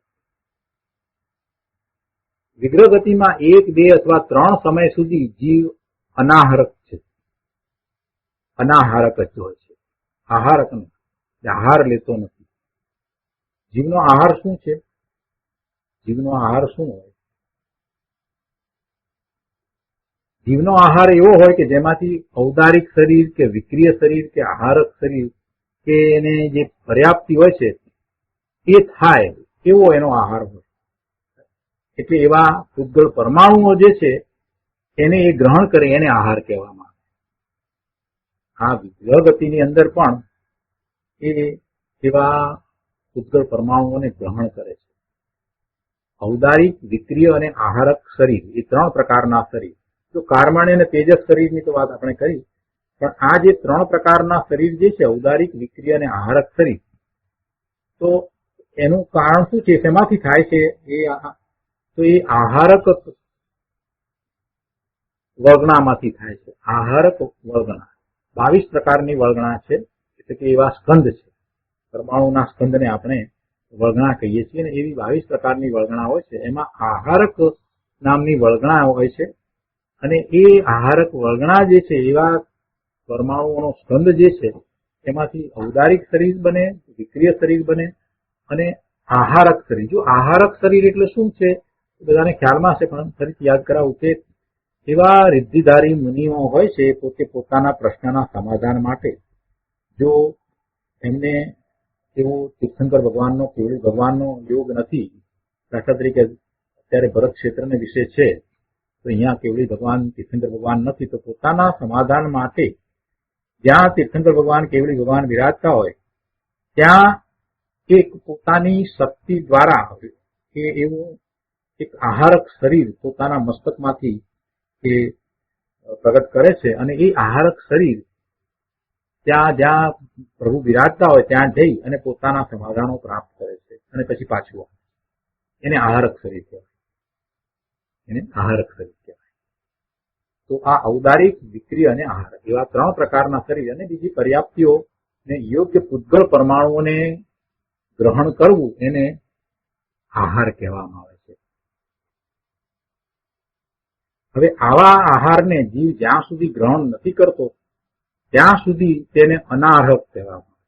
વિગ્રહ ગતિમાં 1, 2 અથવા 3 સમય સુધી જીવ અનાહારક છે. અનાહારક જ હોય છે, આહારક નથી, આહાર લેતો નથી. જીવનો આહાર શું છે? જીવનો આહાર શું હોય? જીવનો આહાર એવો હોય કે જેમાંથી ઔદારિક શરીર કે વિક્રિય શરીર કે આહારક શરીર કે એને જે પર્યાપ્તિ હોય છે એ થાય એવો એનો આહાર હોય. એટલે એવા પૂતગળ પરમાણુઓ જે છે એને એ ગ્રહણ કરે એને આહાર કહેવામાં આવે. આ વિગ્રહ ગતિની અંદર પણ એ એવા પૂતગળ પરમાણુઓને ગ્રહણ કરે છે. ઔદારિક, વિક્રિય અને આહારક શરીર એ 3 પ્રકારના શરીર. તો કાર્મણ્ય અને તેજસ શરીરની તો વાત આપણે કરી, પણ આ જે 3 પ્રકારના શરીર જે છે ઔદારિક, વિક્રિય અને આહારક શરીર, તો એનું કારણ શું છે? શેમાંથી થાય છે? તો એ આહારક વળગણામાંથી થાય છે. આહારક વળગણા 22 પ્રકારની વળગણા છે, એટલે કે એવા સ્કંદ છે. પરમાણુના સ્કંદને આપણે વળગણા કહીએ છીએ અને એવી 22 પ્રકારની વળગણા હોય છે. એમાં આહારક નામની વળગણા હોય છે અને એ આહારક વળગણા જે છે એવા પરમાણુઓનો સ્કંદ જે છે એમાંથી ઔદારિક શરીર બને, વિક્રિય શરીર બને અને આહારક શરીર. જો આહારક શરીર એટલે શું છે બધાને ખ્યાલમાં હશે, પણ ફરીથી યાદ કરાવું કે એવા રિદ્ધિધારી મુનિઓ હોય છે પોતે પોતાના પ્રશ્નના સમાધાન માટે જો એમને એવો તીર્થંકર ભગવાનનો, કેવળી ભગવાનનો યોગ નથી, દાખલા તરીકે અત્યારે ભરત ક્ષેત્રને વિશે છે તો અહીંયા કેવળી ભગવાન, તીર્થંકર ભગવાન નથી, તો પોતાના સમાધાન માટે જ્યાં તીર્થંકર ભગવાન, કેવળી ભગવાન વિરાજતા હોય ત્યાં એક પોતાની શક્તિ દ્વારા કે એવું એક આહારક શરીર પોતાના મસ્તકમાંથી એ પ્રગટ કરે છે અને એ આહારક શરીર ત્યાં જ્યાં પ્રભુ વિરાજતા હોય ત્યાં જઈ અને પોતાના સમાધાનો પ્રાપ્ત કરે છે અને પછી પાછું આવે. એને આહારક શરીર કહેવાય. એને આહારક શરીર કહેવાય. તો આ ઔદારિક, વિક્રિય અને આહારક એવા 3 પ્રકારના શરીર અને બીજી પર્યાપ્તિઓ ને યોગ્ય પૂતગળ પરમાણુઓને ગ્રહણ કરવું એને આહાર કહેવામાં આવે છે. હવે આવા આહારને જીવ જ્યાં સુધી ગ્રહણ નથી કરતો ત્યાં સુધી તેને અનાહારક કહેવામાં આવે.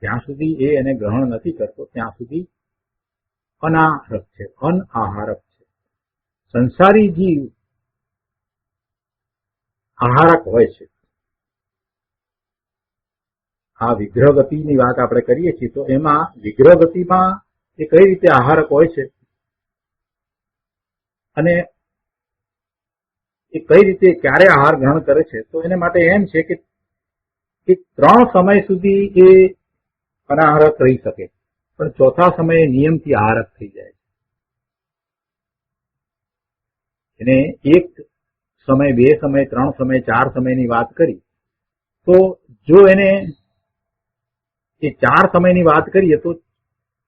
જ્યાં સુધી એ એને ગ્રહણ નથી કરતો ત્યાં સુધી અનાહારક છે, અનઆહારક છે. સંસારી જીવ આહારક હોય છે. આ વિગ્રહ ગતિની વાત આપણે કરીએ છીએ તો એમાં વિગ્રહ ગતિમાં એ કઈ રીતે આહારક હોય છે અને એ કઈ રીતે ક્યારે આહાર ગ્રહણ કરે છે, તો એને માટે એમ છે કે 3 સમય સુધી એ અનાહારક રહી શકે, પણ ચોથા સમયે નિયમથી આહારક થઈ જાય છે. એને 1 સમય, 2 સમય, 3 સમય, 4 સમયની વાત કરી, તો જો એને એ 4 સમયની વાત કરીએ તો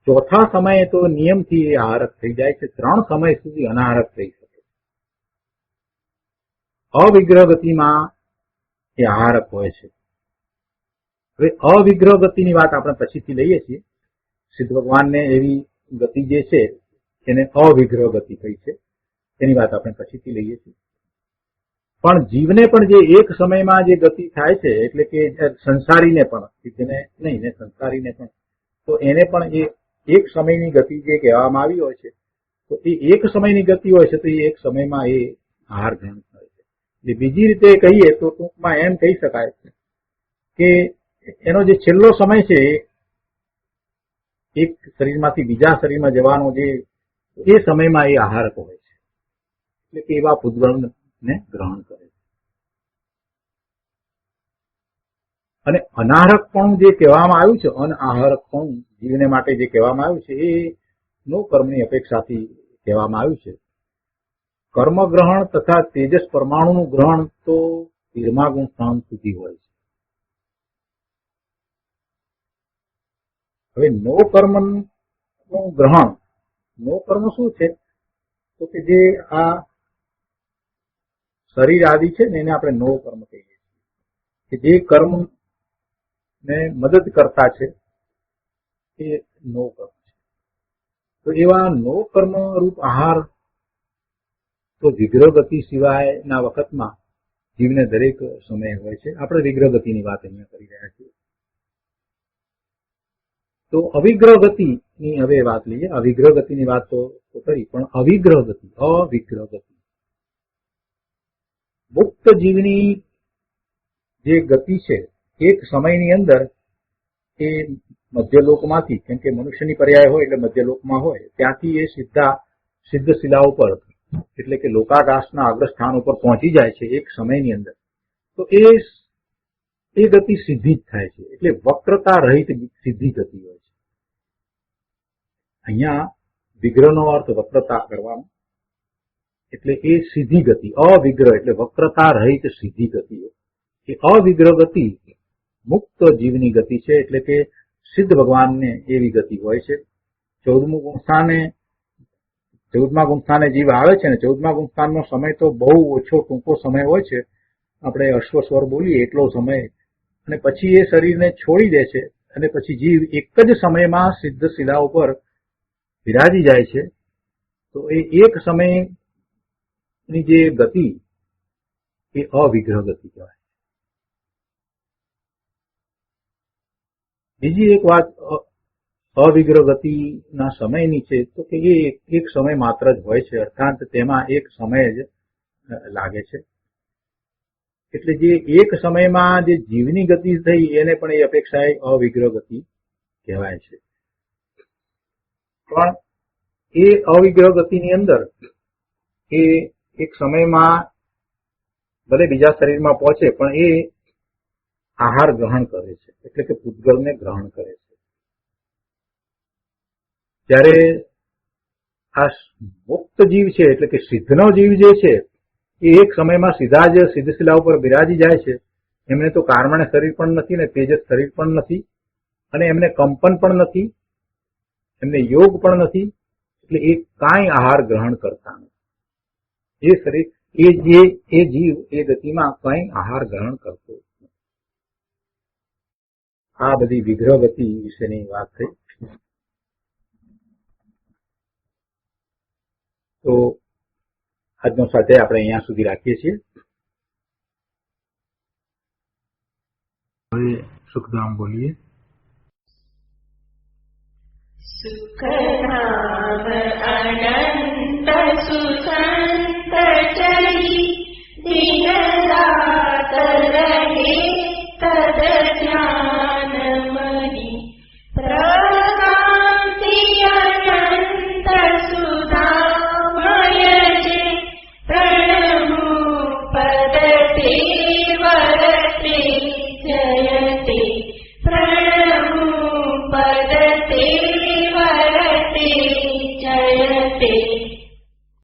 ચોથા સમયે તો નિયમથી એ આહારક થઈ જાય છે, 3 સમય સુધી અનાહારક થઈ શકે. અવિગ્રહ ગતિમાં એ આહારક હોય છે. હવે અવિગ્રહ ગતિની વાત આપણે પછીથી લઈએ છીએ. સિદ્ધ ભગવાનને એવી ગતિ જે છે એને અવિગ્રહ ગતિ કહી છે, તેની વાત આપણે પછીથી લઈએ છીએ. પણ જીવને પણ જે એક સમયમાં જે ગતિ થાય છે, એટલે કે સંસારીને પણ, સિદ્ધને નહીં ને સંસારીને પણ, તો એને પણ એ એક સમયની ગતિ જે કહેવામાં આવી હોય છે, તો એ એક સમયની ગતિ હોય છે, તો એ એક સમયમાં એ આહાર ગ્રહણ કરે છે. એટલે બીજી રીતે કહીએ તો ટૂંકમાં એમ કહી શકાય કે એનો જે છેલ્લો સમય છે એક શરીરમાંથી બીજા શરીરમાં જવાનો જે એ સમયમાં એ આહારક હોય છે, એટલે કે એવા પૂતગળને ગ્રહણ કરે છે. અને અનાહારકપણું જે કહેવામાં આવ્યું છે, અનઆહારકપણું જીવને માટે જે કહેવામાં આવ્યું છે, એ નો કર્મની અપેક્ષાથી કહેવામાં આવ્યું છે. કર્મ ગ્રહણ તથા તેજસ પરમાણુનું ગ્રહણ તો 13મા ગુણ સ્થાન સુધી હોય છે. હવે નો કર્મનું ગ્રહણ, નો કર્મ શું છે, તો કે જે આ શરીર આદિ છે ને એને આપણે નો કર્મ કહીએ છીએ, કે જે કર્મ ને મદદ કરતા છે એ નો કર્મ છે. તો એવા નો કર્મ રૂપ આહાર તો વિગ્રહ ગતિ સિવાયના વખતમાં જીવને દરેક સમયે હોય છે. આપણે વિગ્રહ ગતિની વાત અહીંયા કરી રહ્યા છીએ. તો અવિગ્રહ ગતિની હવે વાત લઈએ. અવિગ્રહ ગતિની વાત તો કરી, પણ અવિગ્રહ ગતિ, અવિગ્રહ ગતિ, મુક્ત જીવની જે ગતિ છે એક સમયની અંદર એ મધ્યલોકમાંથી, કેમ કે મનુષ્યની પર્યાય હોય એટલે મધ્યલોકમાં હોય, ત્યાંથી એ સીધા સિદ્ધ શિલા ઉપર, એટલે કે લોકાકાશના અગ્રસ્થાન ઉપર પહોંચી જાય છે એક સમયની અંદર. તો એ ગતિ સીધી જ થાય છે, એટલે વક્રતા રહિત સીધી ગતિ હોય છે. અહીંયા વિગ્રહનો અર્થ વક્રતા કરવાનો, એટલે એ સીધી ગતિ. અવિગ્રહ એટલે વક્રતા રહિત સીધી ગતિઓ. એ અવિગ્રહ ગતિ મુક્ત જીવની ગતિ છે, એટલે કે સિદ્ધ ભગવાનને એવી ગતિ હોય છે. 14મા ગુણસ્થાને જીવ આવે છે ને, 14મા ગુણસ્થાનનો સમય તો બહુ ઓછો, ટૂંકો સમય હોય છે. આપણે અશ્વસ્વર બોલીએ એટલો સમય, અને પછી એ શરીરને છોડી દે છે, અને પછી જીવ એક જ સમયમાં સિદ્ધ શિલા ઉપર બિરાજી જાય છે. તો એ એક સમયની જે ગતિ એ અવિગ્રહ ગતિ કહેવાય. બીજી એક વાત અવિગ્રહ ગતિના સમયની છે, તો કે એ એક સમય માત્ર જ હોય છે, અર્થાત તેમાં એક સમય જ લાગે છે. એટલે જે એક સમયમાં જે જીવની ગતિ થઈ એને પણ એ અપેક્ષાએ અવિગ્રહ ગતિ કહેવાય છે. પણ એ અવિગ્રહ ગતિની અંદર એ એક સમયમાં ભલે બીજા શરીરમાં પહોંચે પણ એ આહાર ગ્રહણ કરે છે, એટલે કે પૂતગળને ગ્રહણ કરે છે. ત્યારે આ મુક્ત જીવ છે, એટલે કે સિદ્ધનો જીવ જે છે એ એક સમયમાં સીધા જ સિદ્ધશિલા ઉપર બિરાજી જાય છે. એમને તો કાર્મણ શરીર પણ નથી ને તેજસ શરીર પણ નથી, અને એમને કંપન પણ નથી, એમને યોગ પણ નથી, એટલે એ કાંઈ આહાર ગ્રહણ કરતા નથી. એ શરીર એ જીવ એ ગતિમાં કંઈ આહાર ગ્રહણ કરતો નથી. આ બધી વિગ્રહ ગતિ વિશેની વાત થઈ. તો આજનો સાથે આપણે અહીંયા સુધી રાખીએ છીએ. હવે સુખધામ બોલીએ. સુખધામ અનંત સુસંત ચરી દિન રાત રહે તદ